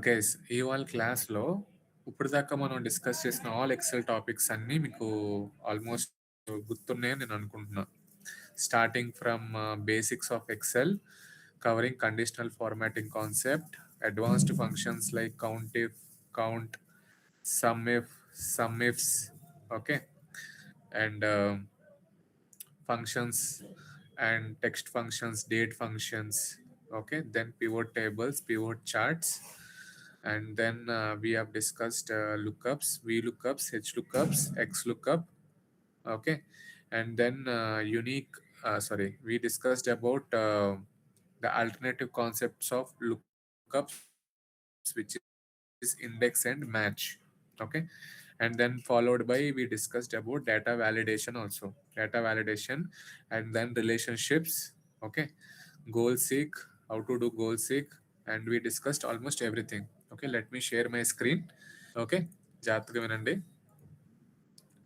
Guys ఇవాళ క్లాస్లో ఇప్పటిదాకా మనం డిస్కస్ చేసిన ఆల్ ఎక్సెల్ టాపిక్స్ అన్నీ మీకు ఆల్మోస్ట్ గుర్తున్నాయని నేను అనుకుంటున్నా. Starting from basics of Excel, covering conditional formatting concept, advanced functions like count if, count, sum ifs, okay, and functions and text functions, date functions, okay, then pivot tables, pivot charts, and then we have discussed lookups, v lookups, h lookups, x lookup, okay, and then unique sorry, we discussed about the alternative concepts of lookups, which is index and match, okay, and then followed by we discussed about data validation also, data validation, and then relationships, okay, goal seek, how to do goal seek, and we discussed almost everything. Okay, let me share my screen. Okay, జాగ్రత్తగా వినండి.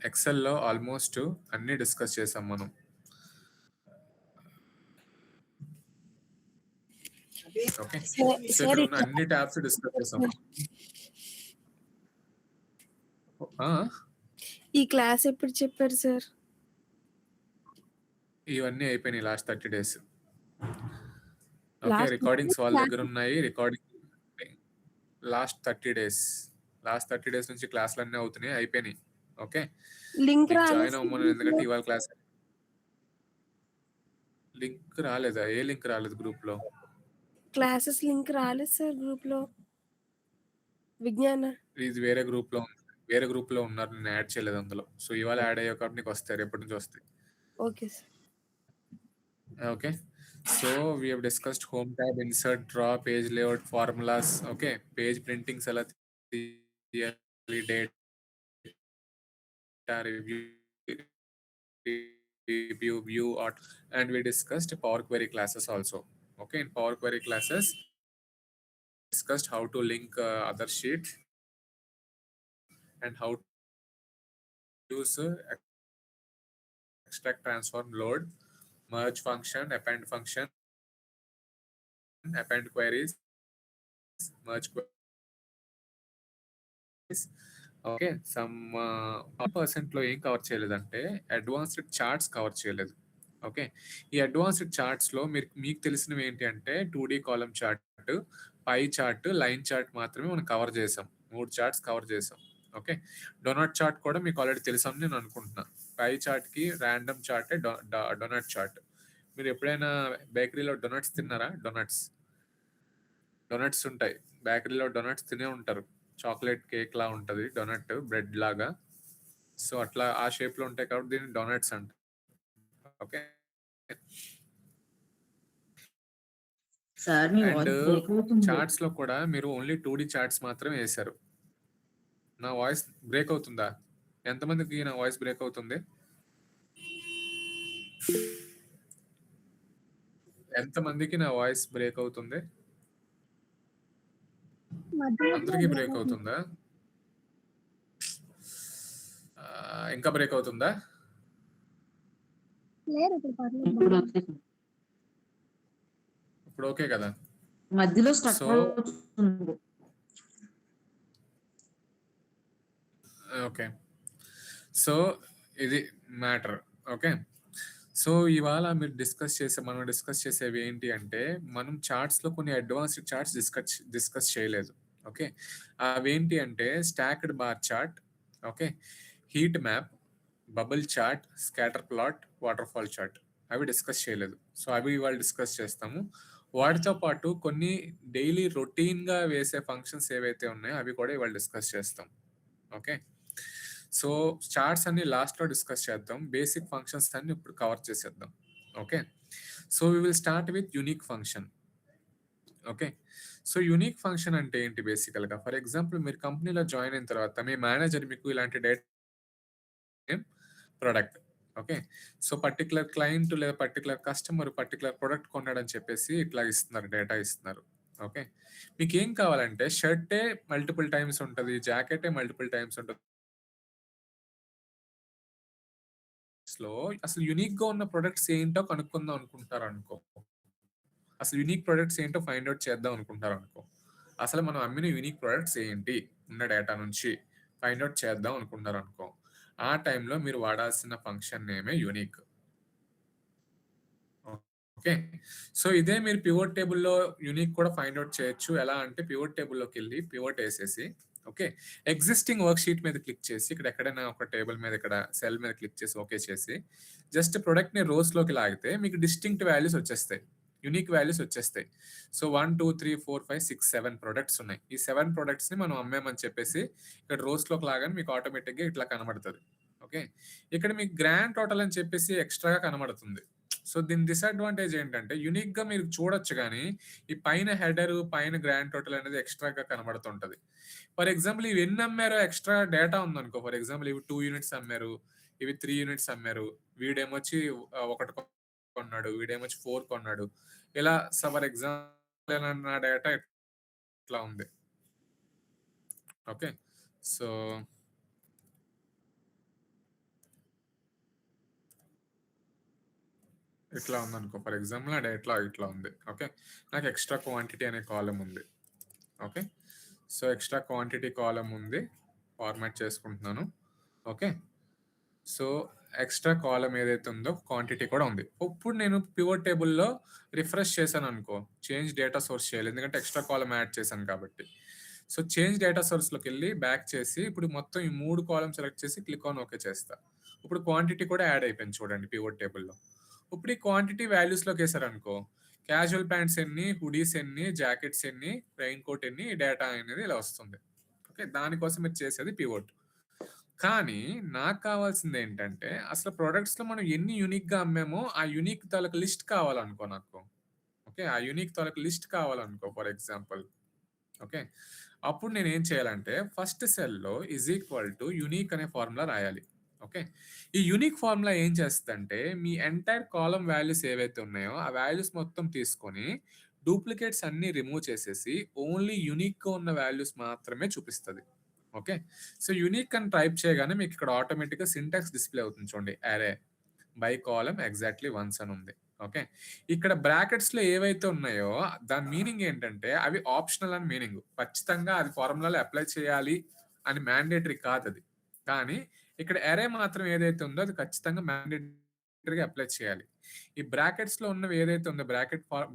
ఎక్సెల్లో almost అన్ని discuss చేసాం మనం. Okay, so ఇక్కడ ఉన్న అన్ని tabs discuss చేసాం. ఈ క్లాస్ ఎప్పుడు చెప్పారు సార్? ఇవన్నీ అయిపోయినాయి లాస్ట్ 30 days. ఓకే, రికార్డింగ్స్ వాళ్ళ దగ్గర ఉన్నాయి. Recording last 30 days, last 30 days నుంచి క్లాసులు అన్నీ అవుతున్నాయి, అయిపోయినాయి. ఓకే, లింక్ జాయిన్ అవ్వమని, ఎందుకంటే ఇవాళ క్లాస్ లింక్ రాలేదా? ఏ లింక్ రాలేదు గ్రూప్ లో? క్లాసెస్ లింక్ రాలేదు సార్ గ్రూప్ లో. విజ్ఞాన ఇది వేరే గ్రూప్ లో ఉంది, వేరే గ్రూప్ లో ఉన్నారు, నేను యాడ్ చేయలేదు అందులో. సో ఇవాళ యాడ్ అయ్యే కాబట్టి నీకు వస్తాయి, రేపటి నుంచి వస్తాయి. Okay sir. Okay, so we have discussed home tab, insert, draw, page layout, formulas, okay, page printings ఎలా తీయాలి, data review, view, and we discussed Power Query classes also. Okay, in Power Query classes discussed how to link other sheet and how to use extract, transform, load, merge function, append function, append queries, merge queries. Okay, some 1% లో ఏం cover చేయలేదంటే advanced charts cover చేయలేదు. Okay, ఈ advanced charts లో మీకు తెలిసినవి ఏంటి అంటే 2D column chart, pie chart, line chart మాత్రమే మనం కవర్ చేసాం. 3 చార్ట్స్ కవర్ చేసాం. ఓకే, డొనట్ చార్ట్ కూడా మీకు ఆల్రెడీ తెలుసని నేను అనుకుంటున్నా. పై చార్ట్ కి ర్యాండమ్ చార్టే డొనట్ చార్ట్. మీరు ఎప్పుడైనా బేకరీలో డొనట్స్ తిన్నారా? డొనట్స్ ఉంటాయి బేకరీలో, డొనట్స్ తినే ఉంటారు. చాక్లెట్ కేక్ లా ఉంటది డొనట్, బ్రెడ్ లాగా. సో అట్లా ఆ షేప్ లో ఉంటాయి కాబట్టి దీన్ని డొనట్స్ అంట. ఓకే, అండ్ చార్ట్స్ లో కూడా మీరు ఓన్లీ 2D చార్ట్స్ మాత్రమే వేశారు. నా వాయిస్ బ్రేక్ అవుతుందా? ఎంతమందికి నా వాయిస్ బ్రేక్ అవుతుంది? ఎంతమందికి నా వాయిస్ బ్రేక్ అవుతుంది? అందరికీ బ్రేక్ అవుతుందా? ఇంకా బ్రేక్ అవుతుందా? ఇప్పుడు ఓకే కదా? మధ్యలో సో ఓకే, సో ఇది మ్యాటర్. ఓకే, సో ఇవాళ మీరు మనం డిస్కస్ చేసేవి ఏంటి అంటే, మనం చార్ట్స్ లో కొన్ని అడ్వాన్స్డ్ చార్ట్స్ డిస్కస్ చేయలేదు. ఓకే, అవేంటి అంటే stacked bar chart, okay, heat map, bubble chart, scatter plot, water fall chart, అవి డిస్కస్ చేయలేదు. సో అవి ఇవాళ డిస్కస్ చేస్తాము. వాటితో పాటు కొన్ని డైలీ రొటీన్ గా వేసే ఫంక్షన్స్ ఏవైతే ఉన్నాయో అవి కూడా ఇవాళ డిస్కస్ చేస్తాం. ఓకే, సో చార్ట్స్ అన్ని లాస్ట్ లో డిస్కస్ చేద్దాం, బేసిక్ ఫంక్షన్స్ అన్ని ఇప్పుడు కవర్ చేసేద్దాం. Okay, so we will start with unique function. Okay, so unique function అంటే ఏంటి? బేసికల్ గా ఫర్ ఎగ్జాంపుల్ మీరు కంపెనీలో జాయిన్ అయిన తర్వాత మీ మేనేజర్ మీకు ఇలాంటి data product, okay, so particular client లేదా పర్టికులర్ కస్టమర్ పర్టికులర్ ప్రొడక్ట్ కొన్నాడని చెప్పేసి ఇట్లా ఇస్తున్నారు, డేటా ఇస్తున్నారు. ఓకే, మీకు ఏం కావాలంటే షర్టే మల్టిపుల్ టైమ్స్ ఉంటుంది, జాకెటే మల్టిపుల్ టైమ్స్ ఉంటుంది, లో అసలు యూనిక్ గా ఉన్న ప్రొడక్ట్స్ ఏంటో కనుక్కుందాం అనుకుంటారు అనుకో, అసలు యూనిక్ ప్రొడక్ట్స్ ఏంటో ఫైండ్ అవుట్ చేద్దాం అనుకుంటారు అనుకో, అసలు మనం అమ్మిన యూనిక్ ప్రొడక్ట్స్ ఏంటి ఉన్న డేటా నుంచి ఫైండ్ అవుట్ చేద్దాం అనుకున్నారు అనుకో, ఆ టైంలో మీరు వాడాల్సిన ఫంక్షన్ నేమే యూనిక్. ఓకే. సో, ఇదే మీరు పివోట్ టేబుల్‌లో యూనిక్ కూడా ఫైండ్ ఔట్ చేయొచ్చు. ఎలా అంటే పివోట్ టేబుల్‌లోకెళ్ళి పివోట్ ఏసేసి ఓకే. ఎగ్జిస్టింగ్ వర్క్ షీట్ మీద క్లిక్ చేసి ఇక్కడ ఎక్కడైనా ఒక టేబుల్ మీద ఇక్కడ సెల్ మీద క్లిక్ చేసి ఓకే చేసి జస్ట్ ప్రొడక్ట్‌ని రోస్‌లోకి లాగితే మీకు డిస్టింక్ట్ వాల్యూస్ వచ్చేస్తాయి. యూనిక్ వాల్యూస్ వచ్చేస్తాయి. సో, 1, 2, 3, 4, 5, 6, 7 ప్రొడక్ట్స్ ఉన్నాయి. ఈ 7 ప్రొడక్ట్స్‌ని మనం అమ్మామని చెప్పేసి ఇక్కడ రోస్‌లోకి లాగానే మీకు ఆటోమేటిక్‌గా ఇట్లా కనబడతది. ఓకే. ఇక్కడ మీకు గ్రాండ్ టోటల్ అని చెప్పేసి ఎక్స్‌ట్రాగా కనబడుతుంది. సో, దీని డిసడ్వాంటేజ్ ఏంటంటే యూనిక్‌గా మీరు చూడొచ్చు గానీ, ఈ పైన హెడరు, పైన గ్రాండ్ టోటల్ అనేది ఎక్స్‌ట్రాగా కనబడుతుంటది. ఫర్ ఎగ్జాంపుల్ ఇవి ఎన్ని అమ్మారో ఎక్స్‌ట్రా డేటా ఉందనుకో, ఫర్ ఎగ్జాంపుల్ ఇవి 2 యూనిట్స్ అమ్మారు, ఇవి 3 యూనిట్స్ అమ్మారు, వీడేమొచ్చి ఒకటి కొన్నాడు, వీడేమొచ్చి 4 కొన్నాడు. ఇలా ఫర్ ఎగ్జాంపుల్ నా డేటా ఇట్లా ఉంది. ఓకే. సో ఇట్లా ఉందనుకో. ఫర్ ఎగ్జాంపుల్ నా డేటా ఇట్లా ఉంది. ఓకే. నాకు ఎక్స్‌ట్రా క్వాంటిటీ అనే కాలమ్ ఉంది. Okay. So, extra quantity column ఉంది. ఫార్మాట్ చేసుకుంటున్నాను. ఓకే. సో, ఎక్స్‌ట్రా కాలమ్ ఏదైతే ఉందో క్వాంటిటీ కూడా ఉంది. ఇప్పుడు నేను పివోట్ టేబుల్‌లో రిఫ్రెష్ చేశాననుకో, చేంజ్ డేటా సోర్స్ చేయాలి. ఎందుకంటే ఎక్స్‌ట్రా కాలమ్ యాడ్ చేశాను కాబట్టి. సో, చేంజ్ డేటా సోర్స్‌లోకెళ్ళి బ్యాక్ చేసి ఇప్పుడు మొత్తం ఈ 3 కాలమ్ సెలెక్ట్ చేసి క్లిక్ ఆన్ ఓకే చేస్తా. ఇప్పుడు క్వాంటిటీ కూడా యాడ్ అయిపోయింది చూడండి పివోట్ టేబుల్‌లో. ఇప్పుడు ఈ క్వాంటిటీ వాల్యూస్‌లోకేసారనుకో, క్యాజువల్ ప్యాంట్స్ ఎన్ని, హుడీస్ ఎన్ని, జాకెట్స్ ఎన్ని, రెయిన్ కోట్ ఎన్ని, డేటా అనేది ఇలా వస్తుంది. ఓకే. దానికోసం మీరు చేసేది పివోట్. కానీ నాకు కావాల్సిందేంటంటే, అసలు ప్రొడక్ట్స్‌లో మనం ఎన్ని యూనిక్‌గా అమ్మామో, ఆ యూనిక్ తాలూకా లిస్ట్ కావాలనుకో నాకు. ఓకే. ఆ యూనిక్ తాలూకా లిస్ట్ కావాలనుకో ఫర్ ఎగ్జాంపుల్. ఓకే. అప్పుడు నేనేం చేయాలంటే, ఫస్ట్ సెల్‌లో యూనిక్ అనే ఫార్ములా రాయాలి. ఓకే. ఈ యూనిక్ ఫార్ములా ఏం చేస్తదంటే, మీ ఎంటైర్ కాలమ్ వాల్యూస్ ఏవైతే ఉన్నాయో, ఆ వాల్యూస్ మొత్తం తీసుకొని, డూప్లికేట్స్ అన్నీ రిమూవ్ చేసేసి, ఓన్లీ యూనిక్‌గా ఉన్న వాల్యూస్ మాత్రమే చూపిస్తది. ఓకే. సో, యూనిక్ అని టైప్ చేయగానే మీకిక్కడ ఆటోమేటిక్‌గా సింటాక్స్ డిస్‌ప్లే అవుతుంది చూడండి. అరే బై కాలమ్ ఎగ్జాక్ట్‌లీ వన్స్ అని ఉంది. ఓకే. ఇక్కడ బ్రాకెట్స్‌లో ఏవైతే ఉన్నాయో దాని మీనింగ్ ఏంటంటే అవి ఆప్షనల్ అని మీనింగ్. ఖచ్చితంగా అది ఫార్ములాలో అప్లై చేయాలి అని మ్యాండేటరీ కాదది. కానీ ఇక్కడ అరే మాత్రం ఏదైతే ఉందో అది ఖచ్చితంగా మ్యాండేటరీగా అప్లై చేయాలి. ఈ బ్రాకెట్స్‌లో ఉన్నవి ఏదైతే ఉందో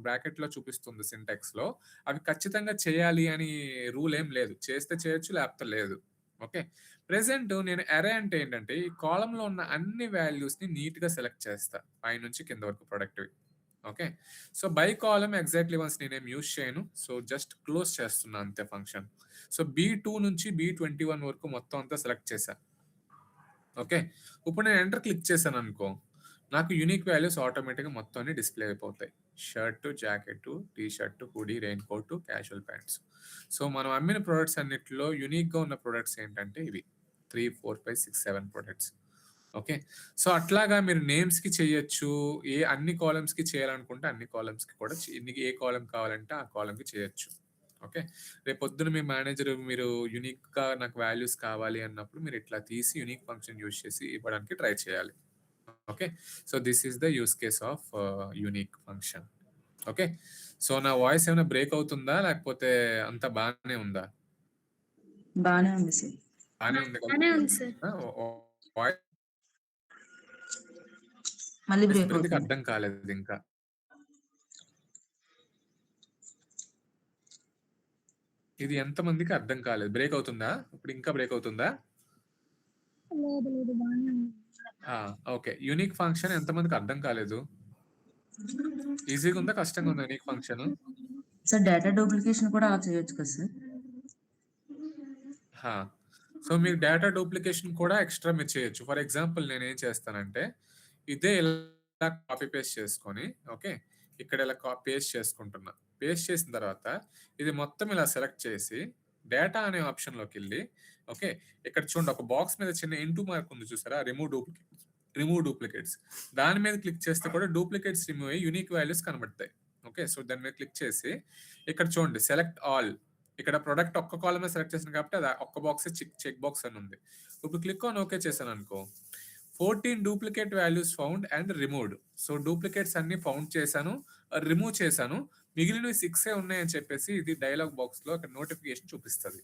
బ్రాకెట్‌లో చూపిస్తుంది సింటాక్స్‌లో అవి ఖచ్చితంగా చేయాలి అని రూల్ ఏం లేదు. చేస్తే చేయొచ్చు లేకపోతే లేదు. ఓకే. ప్రెజెంట్ నేను అరే అంటే ఏంటంటే, ఈ కాలమ్‌లో ఉన్న అన్ని వాల్యూస్‌ని నీట్‌గా సెలెక్ట్ చేస్తా. పైనుంచి కింద వరకు ప్రొడక్ట్‌వి. Okay. So, by column exactly once నేనేం యూజ్ చేయను. సో, జస్ట్ క్లోజ్ చేస్తున్నా అంతే ఫంక్షన్. సో, బీ2 నుంచి బీ21 వరకు మొత్తం అంతా సెలెక్ట్ చేశా. ఓకే. ఇప్పుడు నేను ఎంటర్ క్లిక్ చేశాననుకో, నాకు యూనిక్ వాల్యూస్ ఆటోమేటిక్‌గా మొత్తం అన్ని డిస్‌ప్లే అయిపోతాయి. Shirt, jacket, T shirt, hoodie, rain coat, casual pants. So, మనం అమ్మిన ప్రొడక్ట్స్ అన్నిట్లో యూనిక్‌గా ఉన్న ప్రొడక్ట్స్ ఏంటంటే ఇవి. 3, 4, 5, 6, 7 ప్రొడక్ట్స్. ఓకే. సో, అట్లాగా మీరు నేమ్స్‌కి చేయొచ్చు. అన్ని కాలమ్స్‌కి చేయాలనుకుంటే అన్ని కాలమ్స్‌కి కూడా మీకు ఏ కాలమ్ కావాలంటే ఆ కాలమ్‌కి చేయొచ్చు. ఓకే. రేపొద్దున మీ మేనేజర్ మీరు యూనిక్‌గా నాకు వాల్యూస్ కావాలి అన్నప్పుడు మీరు ఇట్లా తీసి యూనిక్ ఫంక్షన్ యూజ్ చేసి ఇవ్వడానికి ట్రై చేయాలి. Okay. So, this is the use case of unique function. Okay. So, నా వాయిస్ ఏమైనా బ్రేక్ అవుతుందా? లేకపోతే అంతా బానే ఉందా? బానే ఉంది సార్. బానే ఉంది కదా! బానే ఉంది సార్. ఆ! వాయిస్ మళ్ళీ బ్రేక్ ఎందుకు అవుతుంది. అర్థం కాలేదింకా. ఇది ఎంతమందికి అర్థం కాలేదు. బ్రేక్ అవుతుందా? ఇప్పుడు ఇంకా బ్రేక్ అవుతుందా? లేదు బానే ఉంది. ఆ! ఓకే. యూనిక్ ఫంక్షన్ ఎంతమందికి అర్థం కాలేదు? ఈజీగా ఉందా? కష్టంగా ఉందా unique function? Sir data duplication కూడా అలా చేయొచ్చు కదా సార్? హా! సో, మీకు డేటా డూప్లికేషన్ కూడా ఎక్స్‌ట్రా మీరు చేయొచ్చు. ఫర్ ఎగ్జాంపుల్ నేనేం చేస్తానంటే, ఇదే ఇలా కాపీ పేస్ట్ చేసుకొని ఓకే. ఇక్కడ ఇలా పేస్ట్ చేసుకుంటున్నా. పేస్ట్ చేసిన తర్వాత ఇది మొత్తం ఇలా సెలెక్ట్ చేసి, డేటా అనే ఆప్షన్‌లోకెళ్ళి ఓకే. ఇక్కడ చూడండి ఒక బాక్స్ మీద చిన్న ఇంటూ మార్క్ ఉంది చూసారా? Remove duplicates. దాని మీద క్లిక్ చేస్తే కూడా డూప్లికేట్స్ రిమూవ్ అయ్యి యూనిక్ వాల్యూస్ కనబడతాయి. ఓకే. సో, దాని మీద క్లిక్ చేసి ఇక్కడ చూడండి సెలెక్ట్ ఆల్ ఇక్కడ ప్రొడక్ట్ ఒక్క కాలమే సెలెక్ట్ చేశాను కాబట్టి అది ఒక్క బాక్సే చెక్ బాక్స్ అని ఉంది. ఇప్పుడు క్లిక్ ఆన్ ఓకే చేశాననుకో, 14 duplicate values found and removed. So duplicates అన్ని ఫౌండ్ చేశాను, రిమూవ్ చేశాను, మిగిలినవి 6 ఉన్నాయని చెప్పేసి ఇది డైలాగ్ బాక్స్ లో అక్కడ నోటిఫికేషన్ చూపిస్తుంది.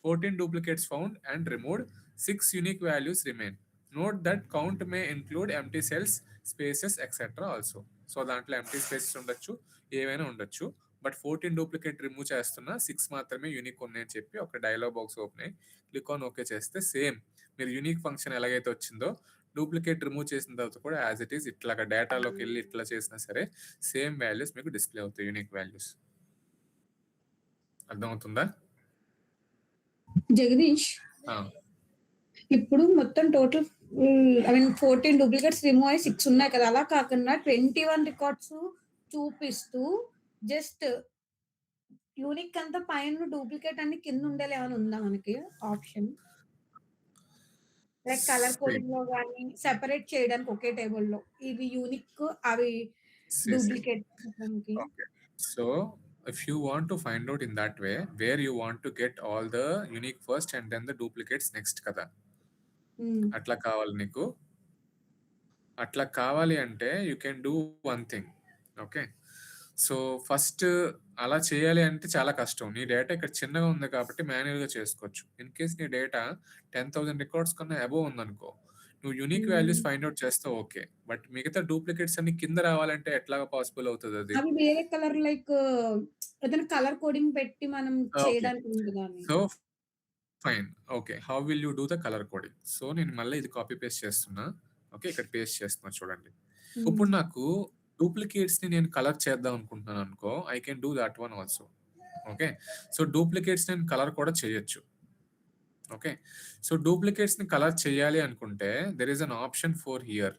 14 duplicates found and removed, 6 unique values remain. Note that count may include empty cells, spaces, etc. also. So దాంట్లో ఎంటీ స్పేసెస్ ఉండొచ్చు, ఏవైనా ఉండొచ్చు. బట్ 14 డూప్లికేట్ రిమూవ్ చేస్తున్నా, 6 మాత్రమే యూనిక్ ఉన్నాయని చెప్పి ఒక డైలాగ్ బాక్స్ ఓపెన్ అయ్యి క్లిక్ ఆన్ ఓకే చేస్తే సేమ్ మీరు యూనిక్ ఫంక్షన్ ఎలాగైతే వచ్చిందో డూప్లికేట్ రిమూవ్ చేసిన తర్వాత కూడా యాజ్ ఇట్ ఈస్ ఇట్లాగా డేటాలోకి వెళ్ళి ఇట్లా చేసినా సరే సేమ్ వాల్యూస్ మీకు డిస్ప్లే అవుతాయి, యూనిక్ వాల్యూస్. అర్థమవుతుందా? జగదీష్, ఆ, ఇప్పుడు మొత్తం టోటల్ 14 డూప్లికేట్స్ రిమూవ్ అయ్యి 6 ఉన్నాయి కదా, అలా కాకుండా 21 రికార్డ్స్ చూపిస్తూ జస్ట్ యూనిక్ అంతా పైన డూప్లికేట్ అన్ని కింద ఉండేలా ఏమైనా ఉందా మనకి ఆప్షన్? లైక్ కలర్ కోడింగ్ లో కానీ సెపరేట్ చేయడానికి ఒకే టేబుల్ లో ఇవి యూనిక్ అవి duplicate. Okay. So if you want to find out in that way, where you want to get all the unique first and then the duplicates next కదా, అట్లా కావాలి నీకు. అట్లా కావాలి అంటే you can do one thing. Okay, so first అలా చేయాలి అంటే చాలా కష్టం. నీ డేటా ఇక్కడ చిన్నగా ఉంది కాబట్టి మాన్యువల్గా చేసుకోవచ్చు. ఇన్ కేస్ నీ డేటా 10,000 రికార్డ్స్ కన్నా అబోవ్ ఉందనుకో, నువ్వు యూనిక్ వాల్యూస్ ఫైండ్ అవుట్ చేస్తావు ఓకే, బట్ మిగతా డూప్లికేట్స్ అన్ని కింద రావాలంటే ఎట్లాగా పాసిబుల్ అవుతుంది అది? అవి వేరే కలర్ లైక్ ఏదైనా కలర్ కోడింగ్ పెట్టి మనం చేయడానికి ఉంటుందా? So fine, okay, how will you do the colour coding? So నేను మళ్ళీ ఇది కాపీ పేస్ట్ చేస్తున్నా. ఓకే, ఇక్కడ పేస్ట్ చేస్తున్నా చూడండి. ఇప్పుడు నాకు డూప్లికేట్స్ ని నేను కలర్ చేద్దాం అనుకుంటున్నాను అనుకో, I can do that one also. Okay, so duplicates నేను కలర్ కూడా చేయొచ్చు. ఓకే, సో డూప్లికేట్స్ ని కలర్ చేయాలి అనుకుంటే there is an option for here.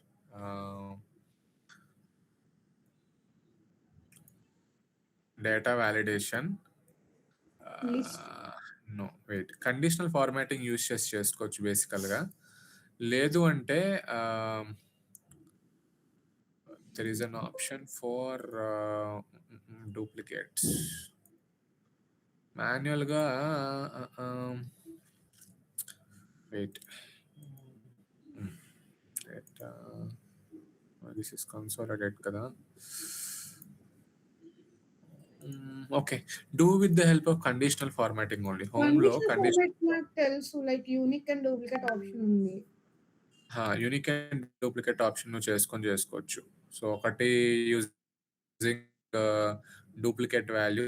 Data validation, no wait, conditional formatting use చేసి చేసుకోవచ్చు బేసికల్ గా. లేదు అంటే there is an option for duplicates. Manual ga wait, this is consolidated kada. Okay, do with the help of conditional formatting only. Home lo conditional నాకు తెలుసు, like unique and duplicate option ఉంది. Unique and duplicate option నువ్వు చేసుకోవచ్చు. So ఒకటి using duplicate value,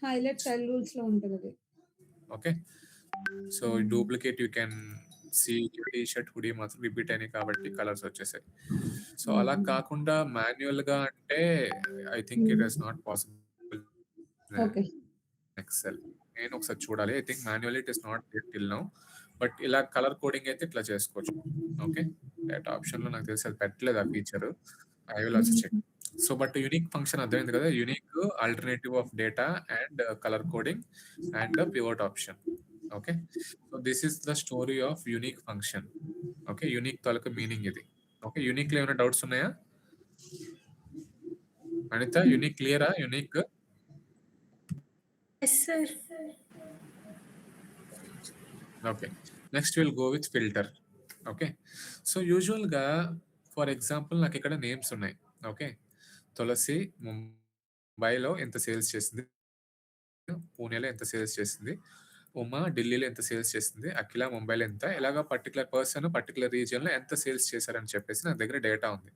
highlight cell rules లో ఉంటుంది అది. Okay, so duplicate you can see T shirt hoodie మాత్రం రిపీట్ అయినాయి కాబట్టి కలర్స్ వచ్చేసాయి. సో అలా కాకుండా మాన్యువల్ గా అంటే I think it is not possible Excel. నేను ఒకసారి చూడాలి. I think manually it is not till now, but ఇలా కలర్ కోడింగ్ అయితే ఇట్లా చేసుకోవచ్చు. ఓకే, డేటా ఆప్షన్ లో నాకు తెలిసి అది పెట్టలేదు ఆ feature. I will also check. So but unique function అర్థమైంది కదా, unique alternative of data and colour coding and pivot option. Okay, so this is the story of unique function. Okay, unique తాలూకు meaning ఇది. Okay, unique లో ఏమైనా doubts ఉన్నాయా Anitha? Unique క్లియరా? Unique Yes, sir. Okay, next will go with filter. Okay, so యూజువల్గా for example నాకు ఇక్కడ names ఉన్నాయి. ఓకే, తులసి ముంబైలో ఎంత సేల్స్ చేసింది, పూణేలో ఎంత సేల్స్ చేసింది, ఉమా ఢిల్లీలో ఎంత సేల్స్ చేసింది, అఖిల ముంబైలో ఎంత, ఇలాగా పర్టికులర్ పర్సన్ పర్టికులర్ రీజియన్లో ఎంత సేల్స్ చేశారని చెప్పేసి నా దగ్గర డేటా ఉంది.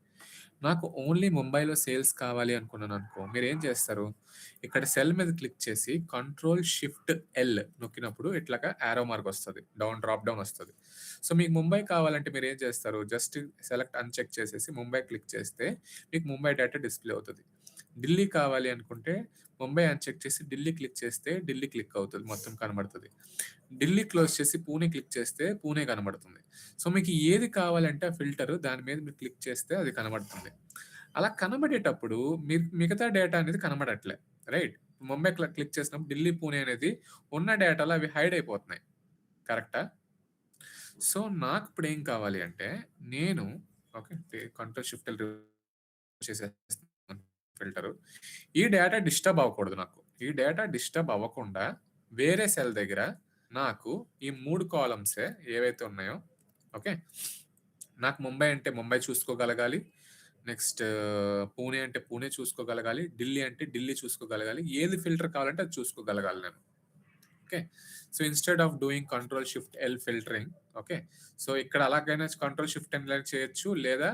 నాకు ఓన్లీ ముంబైలో సేల్స్ కావాలి అనుకున్నాను అనుకో, మీరు ఏం చేస్తారు, ఇక్కడ సెల్ మీద క్లిక్ చేసి Ctrl+Shift+L నొక్కినప్పుడు ఇట్లాగా యారో మార్క్ వస్తుంది, డ్రాప్ డౌన్ వస్తుంది. సో మీకు ముంబై కావాలంటే మీరు ఏం చేస్తారు, జస్ట్ సెలెక్ట్ అన్చెక్ చేసేసి ముంబై క్లిక్ చేస్తే మీకు ముంబై డేటా డిస్ప్లే అవుతుంది. ఢిల్లీ కావాలి అనుకుంటే ముంబై అన్చెక్ చేసి ఢిల్లీ క్లిక్ చేస్తే ఢిల్లీ క్లిక్ అవుతుంది, మొత్తం కనబడుతుంది. ఢిల్లీ క్లోజ్ చేసి పూణే క్లిక్ చేస్తే పూణే కనబడుతుంది. సో మీకు ఏది కావాలంటే ఆ ఫిల్టర్ దాని మీద మీరు క్లిక్ చేస్తే అది కనబడుతుంది. అలా కనబడేటప్పుడు మీరు మిగతా డేటా అనేది కనబడట్లే, రైట్? ముంబై క్లిక్ చేసినప్పుడు ఢిల్లీ పూణే అనేది ఉన్న డేటాలో అవి హైడ్ అయిపోతున్నాయి, కరెక్టా? సో నాకు ఇప్పుడు ఏం కావాలి అంటే నేను ఓకే Ctrl+Shift+L చేసేస్తాను ఫిల్టర్. ఈ డేటా డిస్టర్బ్ అవ్వకూడదు. నాకు ఈ డేటా డిస్టర్బ్ అవ్వకుండా వేరే సెల్ దగ్గర నాకు ఈ 3 కాలమ్సే ఏవైతే ఉన్నాయో, ఓకే, నాకు ముంబై అంటే ముంబై చూసుకోగలగాలి. నెక్స్ట్ పూణే అంటే పూణే చూసుకోగలగాలి. ఢిల్లీ అంటే ఢిల్లీ చూసుకోగలగాలి. ఏది ఫిల్టర్ కావాలంటే అది చూసుకోగలగాలి నేను. Okay. So, instead of doing control shift L filtering. Okay. So, ఇక్కడ అలాగైనా కంట్రోల్ షిఫ్ట్ ఎల్ చేయొచ్చు. లేదా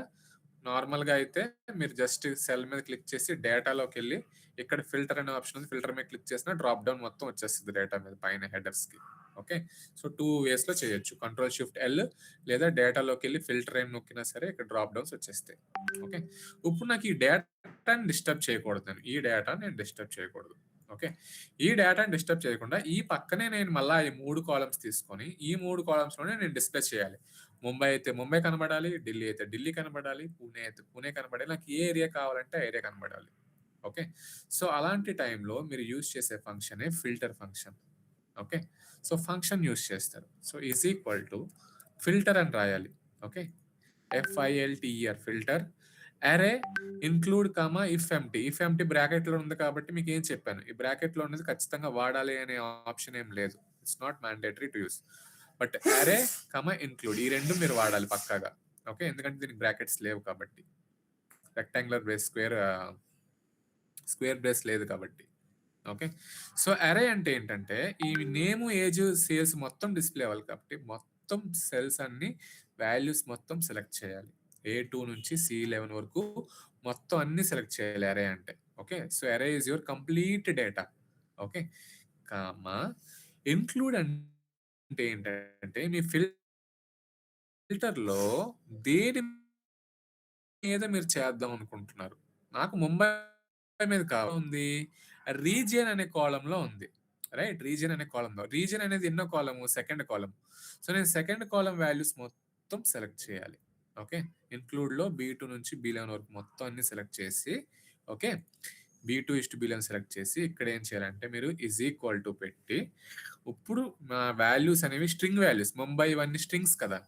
నార్మల్‌గా అయితే మీరు జస్ట్ సెల్ మీద క్లిక్ చేసి డేటాలోకెళ్ళి ఇక్కడ ఫిల్టర్ అనే ఆప్షన్ ఉంది. ఫిల్టర్ మీద క్లిక్ చేసినా డ్రాప్ డౌన్ మొత్తం వచ్చేస్తది డేటా మీద పైన హెడర్స్‌కి. ఓకే. సో, 2 వేస్‌లో చేయొచ్చు. కంట్రోల్ షిఫ్ట్ ఎల్ లేదా డేటాలోకెళ్ళి ఫిల్టర్ అని నొక్కినా సరే ఇక్కడ డ్రాప్ డౌన్స్ వచ్చేస్తాయి. ఓకే. ఇప్పుడు నాకు ఈ డేటాని డిస్టర్బ్ చేయకూడదు నేను. ఈ డేటా నేను డిస్టర్బ్ చేయకూడదు. ఓకే. ఈ డేటాని డిస్టర్బ్ చేయకుండా ఈ పక్కనే నేను మళ్ళా ఈ 3 కాలమ్స్ తీసుకొని ఈ 3 కాలమ్స్‌లోనే నేను డిస్ప్లే చేయాలి. ముంబై అయితే ముంబై కనబడాలి. ఢిల్లీ అయితే ఢిల్లీ కనబడాలి. పూణే అయితే పూణే కనబడాలి. నాకు ఏ ఏరియా కావాలంటే ఆ ఏరియా కనబడాలి. ఓకే. సో, అలాంటి టైంలో మీరు యూజ్ చేసే ఫంక్షనే filter function. Okay. So, function use చేస్తారు. So, is equal to filter అని రాయాలి. Okay. FILTER filter array include comma if empty. If empty బ్రాకెట్‌లో ఉంది కాబట్టి మీకేం చెప్పాను. ఈ బ్రాకెట్‌లో ఉన్నది ఖచ్చితంగా వాడాలి అనే ఆప్షన్ ఏం లేదు. It's not mandatory to use. But అరే, ఇన్‌క్లూడ్ ఈ 2 మీరు వాడాలి పక్కాగా. ఓకే. ఎందుకంటే దీనికి బ్రాకెట్స్ లేవు కాబట్టి. రెక్టాంగులర్ బ్రేస్ స్క్వేర్ బ్రేస్ లేదు కాబట్టి. ఓకే. సో, అరే అంటే ఏంటంటే ఈ నేమ్, ఏజ్, సేల్స్ మొత్తం డిస్‌ప్లే అవ్వాలి కాబట్టి మొత్తం సెల్స్ అన్ని వాల్యూస్ మొత్తం సెలెక్ట్ చేయాలి. A2 నుంచి C11 వరకు మొత్తం అన్ని సెలెక్ట్ చేయాలి అరే అంటే. ఓకే. సో, అరే is your complete data. Okay. Comma include అంటే ఏంటంటే మీ ఫిల్టర్‌లో దేని మీద మీరు చేద్దాం అనుకుంటున్నారు. నాకు ముంబై మీద ఉంది. రీజియన్ అనే కాలమ్‌లో ఉంది. రైట్. రీజియన్ అనే కాలమ్‌లో. రీజియన్ అనేది ఎన్నో కాలము? Second column. సో, నేను సెకండ్ కాలమ్ వాల్యూస్ మొత్తం సెలెక్ట్ చేయాలి. ఓకే. ఇన్‌క్లూడ్‌లో B2 నుంచి B11 వరకు మొత్తం అన్ని సెలెక్ట్ చేసి ఓకే. B2:B11 సెలెక్ట్ చేసి ఇక్కడ ఏం చేయాలంటే మీరు ఈజ్ ఈక్వల్ టు పెట్టి ఇప్పుడు నా వాల్యూస్ అనేవి స్ట్రింగ్ వాల్యూస్. ముంబై ఇవన్నీ స్ట్రింగ్స్ కదా!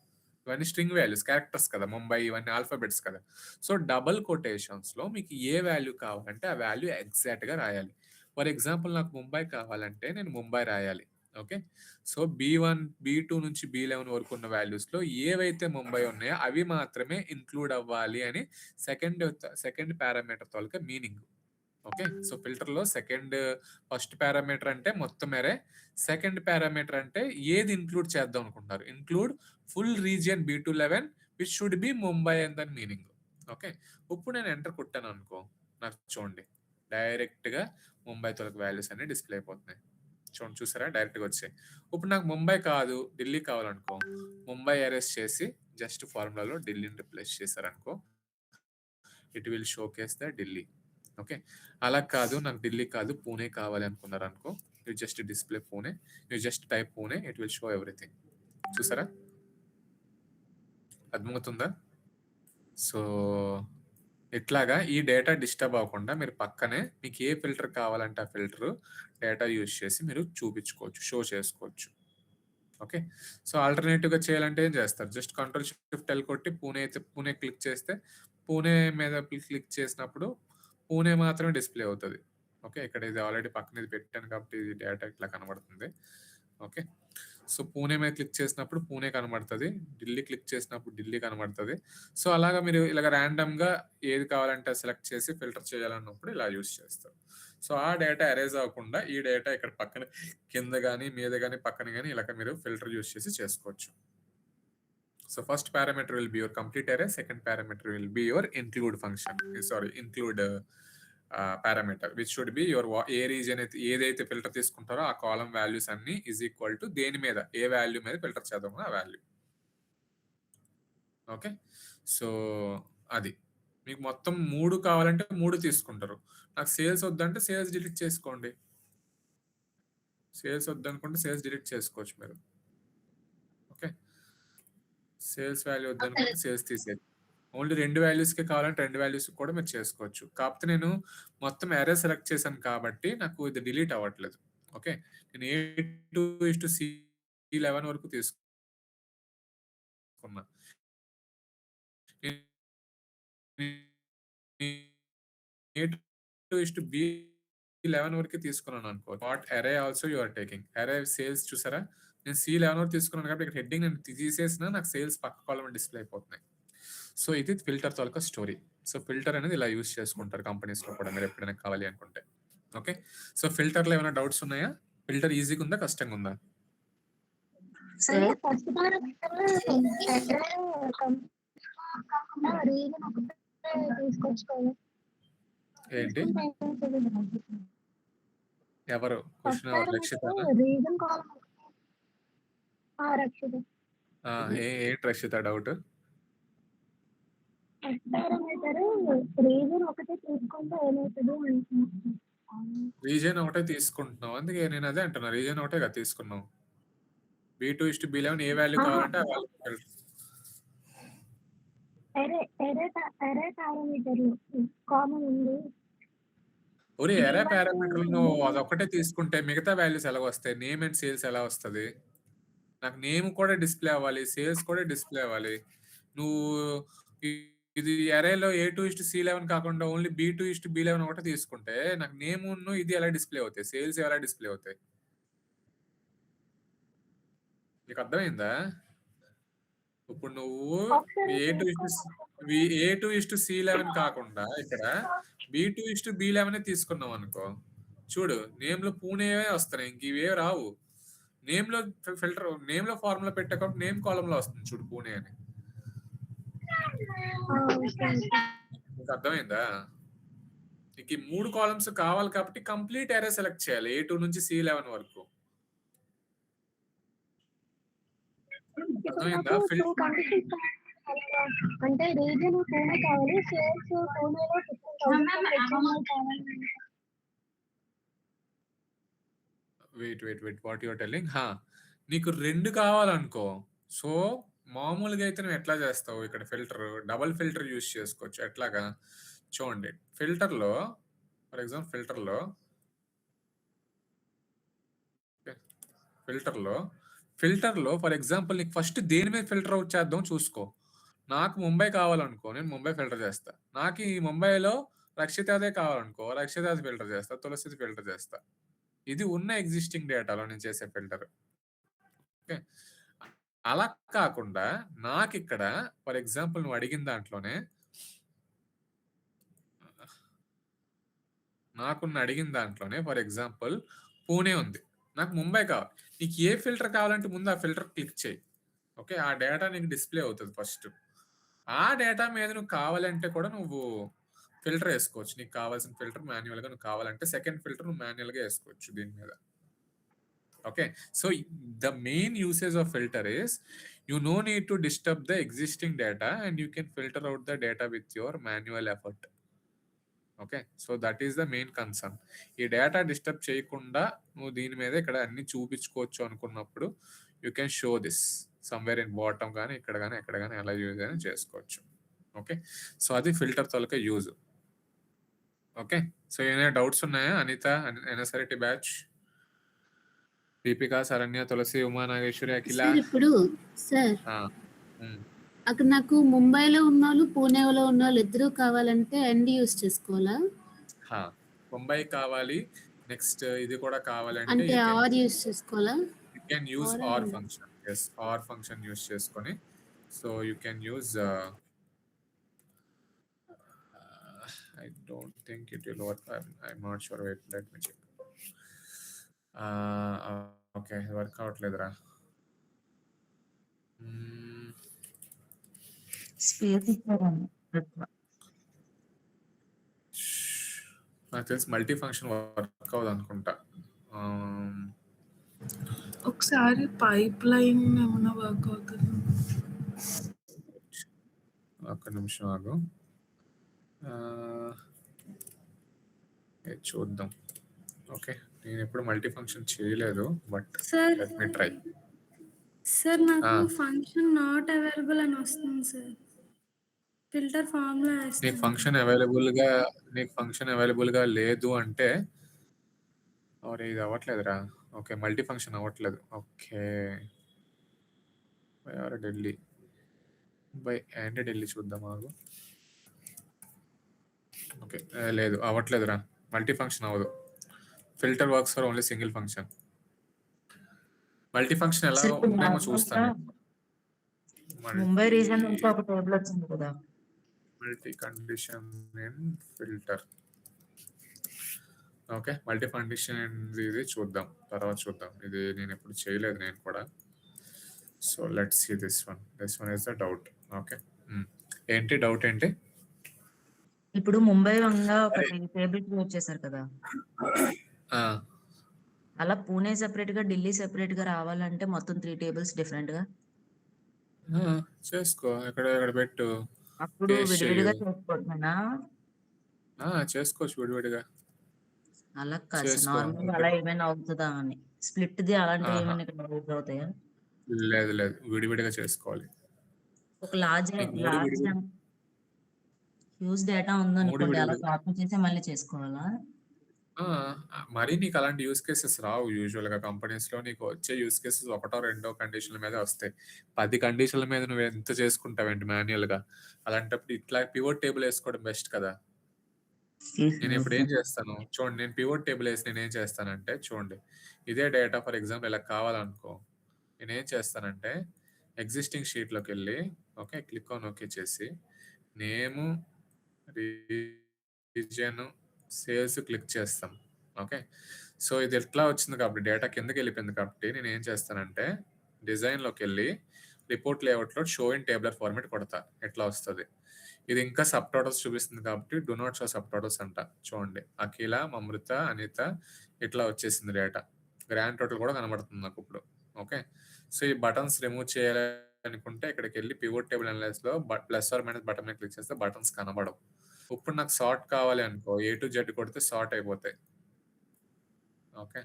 ఇవన్నీ స్ట్రింగ్ వాల్యూస్, క్యారెక్టర్స్ కదా! ముంబై ఇవన్నీ ఆల్ఫాబెట్స్ కదా! సో, డబుల్ కొటేషన్స్‌లో మీకు ఏ వాల్యూ కావాలంటే ఆ వాల్యూ ఎగ్జాక్ట్‌గా రాయాలి. ఫర్ ఎగ్జాంపుల్ నాకు ముంబై కావాలంటే నేను ముంబై రాయాలి. ఓకే. సో, B2 నుంచి B11 వరకు ఉన్న వాల్యూస్‌లో ఏవైతే ముంబై ఉన్నాయో అవి మాత్రమే ఇన్‌క్లూడ్ అవ్వాలి అని సెకండ్ పారామీటర్ తాలూకా మీనింగ్. ఓకే. సో, ఫిల్టర్‌లో ఫస్ట్ పారామీటర్ అంటే మొత్తం అరే. సెకండ్ పారామీటర్ అంటే ఏది ఇన్‌క్లూడ్ చేద్దాం అనుకుంటున్నారు. Include full region B211 which should B Mumbai అని దాని మీనింగ్. ఓకే. ఇప్పుడు నేను ఎంటర్ కొట్టాననుకో నాకు చూడండి డైరెక్ట్‌గా ముంబై తాలూకా వాల్యూస్ అన్ని డిస్‌ప్లే అయిపోతున్నాయి. చూసారా డైరెక్ట్‌గా వచ్చాయి. ఇప్పుడు నాకు ముంబై కాదు ఢిల్లీ కావాలనుకో ముంబై అరెస్ట్ చేసి జస్ట్ ఫార్ములాలో ఢిల్లీని రిప్లేస్ చేశారనుకో it will showcase the Delhi. Okay. అలా కాదు నాకు ఢిల్లీ కాదు పూణే కావాలి అనుకున్నారనుకో you just display Pune. You just type Pune. It will show everything. చూసారా? అర్థమవుతుందా? సో, ఇట్లాగా ఈ డేటా డిస్టర్బ్ అవ్వకుండా మీరు పక్కనే మీకు ఏ ఫిల్టర్ కావాలంటే ఆ ఫిల్టర్ డేటా యూజ్ చేసి మీరు చూపించుకోవచ్చు. షో చేసుకోవచ్చు. ఓకే. సో, ఆల్టర్‌నేటివ్‌గా చేయాలంటే ఏం చేస్తారు? జస్ట్ కంట్రోల్ షిఫ్ట్ ఎల్ కొట్టి పూణే అయితే పూణే క్లిక్ చేస్తే పూణే మీద క్లిక్ చేసినప్పుడు పూణే మాత్రమే డిస్‌ప్లే అవుతది. ఓకే. ఇక్కడ ఇది ఆల్రెడీ పక్కన ఇది పెట్టాను కాబట్టి ఇది డేటా ఇట్లా కనబడుతుంది. ఓకే. సో, పూణే మీద క్లిక్ చేసినప్పుడు పూణే కనబడతది. ఢిల్లీ క్లిక్ చేసినప్పుడు ఢిల్లీ కనబడతది. సో, అలాగా మీరు ఇలాగ ర్యాండమ్‌గా ఏది కావాలంటే అది సెలెక్ట్ చేసి ఫిల్టర్ చేయాలన్నప్పుడు ఇలా యూజ్ చేస్తారు. సో, ఆ డేటా ఎరేజ్ అవ్వకుండా ఈ డేటా ఇక్కడ పక్కన కింద గాని, మీద గాని, పక్కన గాని ఇలాగ మీరు ఫిల్టర్ యూజ్ చేసి చేసుకోవచ్చు. So, first parameter will be your complete array. Second parameter will be your include function. Include parameter which should be your a region అయితే ఏదైతే ఫిల్టర్ తీసుకుంటారో ఆ కాలమ్ వాల్యూస్ అన్ని ఈజ్ ఈక్వల్ టు దేని మీద ఏ value మీద ఫిల్టర్ చేద్దామో ఆ value. Okay. So, అది. మీకు మొత్తం 3 కావాలంటే 3 తీసుకుంటారు. నాకు సేల్స్ వద్దంటే సేల్స్ డిలీట్ చేసుకోండి. సేల్స్ వద్దనుకుంటే సేల్స్ డిలీట్ చేసుకోవచ్చు మీరు. ఓకే. సేల్స్ వాల్యూ వద్దనుకుంటే సేల్స్ తీసేయచ్చు. ఓన్లీ 2 వాల్యూస్‌కే కావాలంటే 2 వాల్యూస్‌కి కూడా మీరు చేసుకోవచ్చు. కాకపోతే నేను మొత్తం అరే సెలెక్ట్ చేశాను కాబట్టి నాకు ఇది డిలీట్ అవ్వట్లేదు. ఓకే. నేను A2:C11 వరకు తీసుకున్నా. A2:B11 వరకే తీసుకున్నాననుకో. వాట్ అరే ఆల్సో యూ ఆర్ టేకింగ్. అరే సేల్స్ చూసారా? నేను C11 వరకు తీసుకున్నాను కాబట్టి ఇక్కడ హెడ్డింగ్ నేను తీసేసినా నాకు సేల్స్ పక్క కాలమ్‌లో డిస్‌ప్లే అయిపోతున్నాయి. సో ఇది ఫిల్టర్ తాలూకా స్టోరీ. సో ఫిల్టర్ అనేది ఇలా యూజ్ చేసుకుంటారు కంపెనీస్‌లో కూడా మీరు ఎప్పుడైనా కావాలి అనుకుంటే. ఓకే. సో ఫిల్టర్‌లో ఏమైనా డౌట్స్ ఉన్నాయా? ఫిల్టర్ ఈజీగా ఉందా? కష్టంగా ఉందా? సార్ అంటే ఫస్ట్ పారామీటర్ కాకుండా రీజన్ ఒకటే తీసుకొచ్చుకోవాలి. ఏంటి? తీసుకుంటే ఏమవుతుంది? ఎవరు? ఫస్ట్ క్వెషన్ ఎవరు? రక్షితనా? పారామీటర్ రీజన్ కాలం రక్షిత. ఆ! ఏంటి రక్షిత డౌట్? ఫస్ట్ పారామీటర్ రీజన్ ఒకటే తీసుకుంటే ఏమవుతుంది అంటున్నాను. రీజియన్ ఒకటే తీసుకుంటున్నాం. అందుకే నేను అదే అంటున్నా. రీజియన్ ఒకటే కదా తీసుకున్నాం. B2:B11 ఏ వాల్యూ కావాలంటే ఆ వాల్యూ ఫిల్టర్. ఎరే పారామీటర్లు కామన్ ఉంది. ఒరే ఎరే పారామీటర్లు నువ్వు అదొక్కటే తీసుకుంటే మిగతా వాల్యూస్ ఎలా వస్తాయి? నేమ్ అండ్ సేల్స్ ఎలా వస్తది? నాకు నేమ్ కూడా డిస్‌ప్లే అవ్వాలి. సేల్స్ కూడా డిస్‌ప్లే అవ్వాలి. నువ్వు ఇది అరేలో A2:C11 కాకుండా ఓన్లీ B2:B11 ఒకటే తీసుకుంటే నాకు నేమును ఇది ఎలా డిస్‌ప్లే అవుతాయి? సేల్స్ ఎలా డిస్‌ప్లే అవుతాయి? నీకు అర్థమైందా? ఇప్పుడు నువ్వు A2:C11 కాకుండా ఇక్కడ B2:B11 తీసుకున్నావు అనుకో. చూడు నేమ్‌లో పూణేవే వస్తున్నాయి. ఇంక ఇవే రావు. నేమ్‌లో ఫిల్టర్ నేమ్‌లో ఫార్ములా పెట్టేటప్పుడు నేమ్ కాలమ్‌లో వస్తుంది చూడు పూణే అని. నీకు అర్థమైందా? నీకు ఈ 3 కాలమ్స్ కావాలి కాబట్టి కంప్లీట్ అరే సెలెక్ట్ చేయాలి. A2 నుంచి C11 వరకు. అర్థమైందా? అంటే రీజన్ పూణే కావాలి, సేల్స్ పూణేలో 15,000 కావాలి. Wait what you are telling? నీకు 2 కావాలనుకో. సో మామూలుగా అయితే నువ్వు ఎట్లా చేస్తావు? ఇక్కడ ఫిల్టర్ డబుల్ ఫిల్టర్ యూజ్ చేసుకోవచ్చు. ఎట్లాగా? చూడండి. ఫిల్టర్‌లో ఫర్ ఎగ్జాంపుల్ ఫిల్టర్‌లో ఫర్ ఎగ్జాంపుల్ నీకు ఫస్ట్ దేని మీద ఫిల్టర్ అవుట్ చేద్దాం చూసుకో. నాకు ముంబై కావాలనుకో నేను ముంబై ఫిల్టర్ చేస్తా. నాకు ఈ ముంబైలో రక్షితాదే కావాలనుకో రక్షితాది ఫిల్టర్ చేస్తా. తులసిది ఫిల్టర్ చేస్తా. ఇది ఉన్న ఎగ్జిస్టింగ్ డేటాలో నేను చేసే ఫిల్టర్. ఓకే. అలా కాకుండా నాకిక్కడ ఫర్ ఎగ్జాంపుల్ నువ్వు అడిగిన దాంట్లోనే ఫర్ ఎగ్జాంపుల్ పూణే ఉంది. నాకు ముంబై కావాలి. నీకు ఏ ఫిల్టర్ కావాలంటే ముందు ఆ ఫిల్టర్ క్లిక్ చేయి. ఓకే. ఆ డేటా నీకు డిస్‌ప్లే అవుతది ఫస్ట్. ఆ డేటా మీద నువ్వు కావాలంటే కూడా నువ్వు ఫిల్టర్ ఏసుకోవచ్చు. నీకు కావాల్సిన ఫిల్టర్ మాన్యువల్‌గా నువ్వు కావాలంటే సెకండ్ ఫిల్టర్ నువ్వు మాన్యువల్‌గా ఏసుకోవచ్చు దీని మీద. Okay. So the main usage of filter is you no need to disturb the existing data and you can filter out the data with your manual effort. Okay. So that is the main concern. ఈ data disturb చేయకుండా నువ్వు దీని మీద ఇక్కడ అన్ని చూపించుకోవచ్చు అనుకున్నప్పుడు you can show this somewhere in bottom కానీ ఇక్కడ కానీ ఎక్కడ కానీ ఎలా యూజ్ అయినా చేసుకోవచ్చు. ఓకే. సో అది ఫిల్టర్ తాలూకా యూజ్. ఓకే. సో ఏమైనా డౌట్స్ ఉన్నాయా? అనిత ఎన్ఎస్ఆర్టీ బ్యాచ్, దీపిక, శరణ్య, తులసి, ఉమా, నాగేశ్వరి, అఖిల. సార్ ఇప్పుడు సార్ అక్కడ నాకు ముంబైలో ఉన్నోళ్ళు పూణేలో ఉన్నోళ్ళు ఇద్దరు కావాలంటే ఎండ్ యూస్ చేసుకోవాలా? ముంబై కావాలి, నెక్స్ట్ ఇది కూడా కావాలంటే అంటే ఆర్ యూస్ చేసుకోవాలా? You can use or function. Yes, or function use చేసుకొని so you can use I don't think it will work. I'm not sure. Wait, let me check. Okay. Work అవట్లేదురా. Space ఇచ్చారండి. నాకు తెలిసి multi function work అవ్వదు అనుకుంటా. ఒకసారి pipe line ఏమైనా work అవుతుంది. ఒక్క నిమిషం ఆగు. చూద్దాం. ఓకే. నేను ఎప్పుడు మల్టీ ఫంక్షన్ చేయలేదు but sir let me try. Sir నాకు ఫంక్షన్ నాట్ అవైలబుల్ అని వస్తుంది సార్. ఫిల్టర్ ఫార్ములా నీకు ఫంక్షన్ అవైలబుల్గా లేదు అంటే ఇది అవ్వట్లేదురా. ఓకే. మల్టీ ఫంక్షన్ అవ్వట్లేదు. ఓకే. ఢిల్లీ ఢిల్లీ చూద్దాం ఆగు. ఓకే. లేదు అవ్వట్లేదురా. మల్టీ ఫంక్షన్ అవ్వదు. Filter works for only single function. Multi function ఎలా ఉందేమో చూస్తాను. ముంబై రీజన్ నుంచి ఒక టేబుల్ వచ్చింది కదా. Multi condition in filter. Okay, multi condition ఇది చూద్దాం, తర్వాత చూద్దాం. ఇది నేను ఎప్పుడు చేయలేదు నేను కూడా. So let's see this one is the doubt. Okay, ఏంటి డౌట్ ఏంటి? ఇప్పుడు ముంబై వంగా ఒకటి టేబుల్ క్రియేట్ చేశారు కదా, అలా పూణే సెపరేట్ గా ఢిల్లీ సెపరేట్ గా రావాలంటే మొత్తం 3 tables డిఫరెంట్ గా చేసుకో, ఎక్కడ పెట్టు, అప్పుడు Paste విడివిడిగా చెయ్యు. చేసుకోవట్లేనా? చేసుకోవచ్చు విడివిడిగా. అలా కాదు చేసుకో. నార్మల్ అలా ఏమైనా అవుతుందా అని, స్ప్లిట్ ది అలాంటివి ఆహా. ఏమైనా ఇక్కడ యూజ్ అవుతాయా? లేదు విడివిడిగా చేసుకోవాలి. ఒక లార్జ్ నీకు మూడు విడివిడి హ్యూజ్ డేటా ఉందనుకోండి, అలా విడివిడి. కాపీ చేసి మళ్ళీ చేసుకోవాలా? మరి నీకు అలాంటి యూస్ కేసెస్ రావు. యూజువల్ గా కంపెనీస్ లో నీకు వచ్చే యూస్ కేసెస్ 1 or 2 కండిషన్ల మీద వస్తాయి. 10 కండిషన్ల మీద నువ్వు ఎంత చేసుకుంటావేంటి మాన్యువల్ గా? అలాంటప్పుడు ఇట్లా పివోట్ టేబుల్ వేసుకోవడం బెస్ట్ కదా. నేను ఇప్పుడు ఏం చేస్తాను చూడండి, నేను పివోట్ టేబుల్ వేసి నేను ఏం చేస్తానంటే చూడండి, ఇదే డేటా ఫర్ ఎగ్జాంపుల్ ఇలా కావాలనుకో, నేను ఏం చేస్తానంటే ఎగ్జిస్టింగ్ షీట్ లోకి వెళ్ళి ఓకే క్లిక్ ఆన్ ఓకే చేసి నేమ్ రీజియన్ సేల్స్ క్లిక్ చేస్తాం. ఓకే, సో ఇది ఎట్లా వచ్చింది కాబట్టి డేటా కిందకి వెళ్ళిపోయింది కాబట్టి నేను ఏం చేస్తానంటే డిజైన్ లోకి వెళ్ళి రిపోర్ట్ లేఅవుట్ లో షో ఇన్ టేబులర్ ఫార్మాట్ కొడతా, ఎట్లా వస్తుంది. ఇది ఇంకా సబ్ టోటల్స్ చూపిస్తుంది కాబట్టి do not show sub totals అంట. చూడండి, అఖిల, మమృత, అనిత ఇట్లా వచ్చేసింది డేటా. గ్రాండ్ టోటల్ కూడా కనబడుతుంది నాకు ఇప్పుడు. ఓకే, సో ఈ బటన్స్ రిమూవ్ చేయాలనుకుంటే ఇక్కడికి వెళ్ళి పివోట్ టేబుల్ అనలైజ్ లో ప్లస్ ఆర్ మైనస్ బటన్ మీద క్లిక్ చేస్తే బటన్స్ కనబడవు. ఇప్పుడు నాకు సార్ట్ కావాలి అనుకో, A to Z కొడితే సార్ట్ అయిపోతాయి. ఓకే,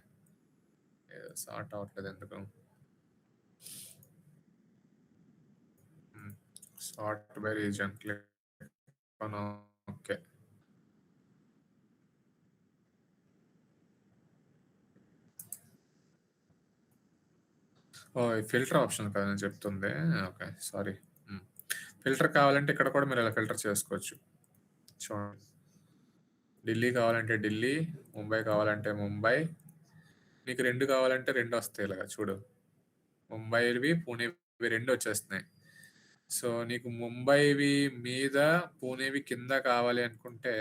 సార్ట్ అవ్వట్లేదు ఎందుకు? Sort by reason click on okay. Filter option కదా నేను చెప్తుంది. ఓకే సారీ, ఫిల్టర్ కావాలంటే ఇక్కడ కూడా మీరు ఇలా ఫిల్టర్ చేసుకోవచ్చు. చూడండి, ఢిల్లీ కావాలంటే ఢిల్లీ, ముంబై కావాలంటే ముంబై. నీకు 2 కావాలంటే 2 వస్తాయి. ఇలాగా చూడు, ముంబైవి పూణేవి 2 వచ్చేస్తున్నాయి. సో నీకు ముంబైవి మీద పూణేవి కింద కావాలి అనుకుంటే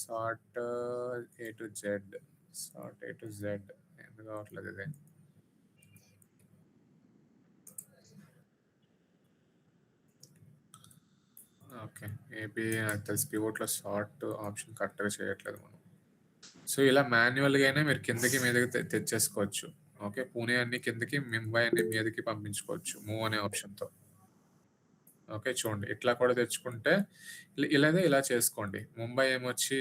sort A to Z, sort A to Z ఎందుకు కావట్లేదు ఇది? ఓకే, మేబీ నాకు తెలిసి పివోట్లో సార్ట్ ఆప్షన్ కరెక్ట్గా చేయట్లేదు మనం. సో ఇలా మాన్యువల్గానే మీరు కిందకి మీదకి తెచ్చేసుకోవచ్చు. ఓకే, పూణే అన్ని కిందకి, ముంబై అన్ని మీదకి పంపించుకోవచ్చు మూవ్ అనే ఆప్షన్తో. ఓకే, చూడండి ఇట్లా కూడా తెచ్చుకుంటే ఇలా చేసుకోండి. ముంబై ఏమొచ్చి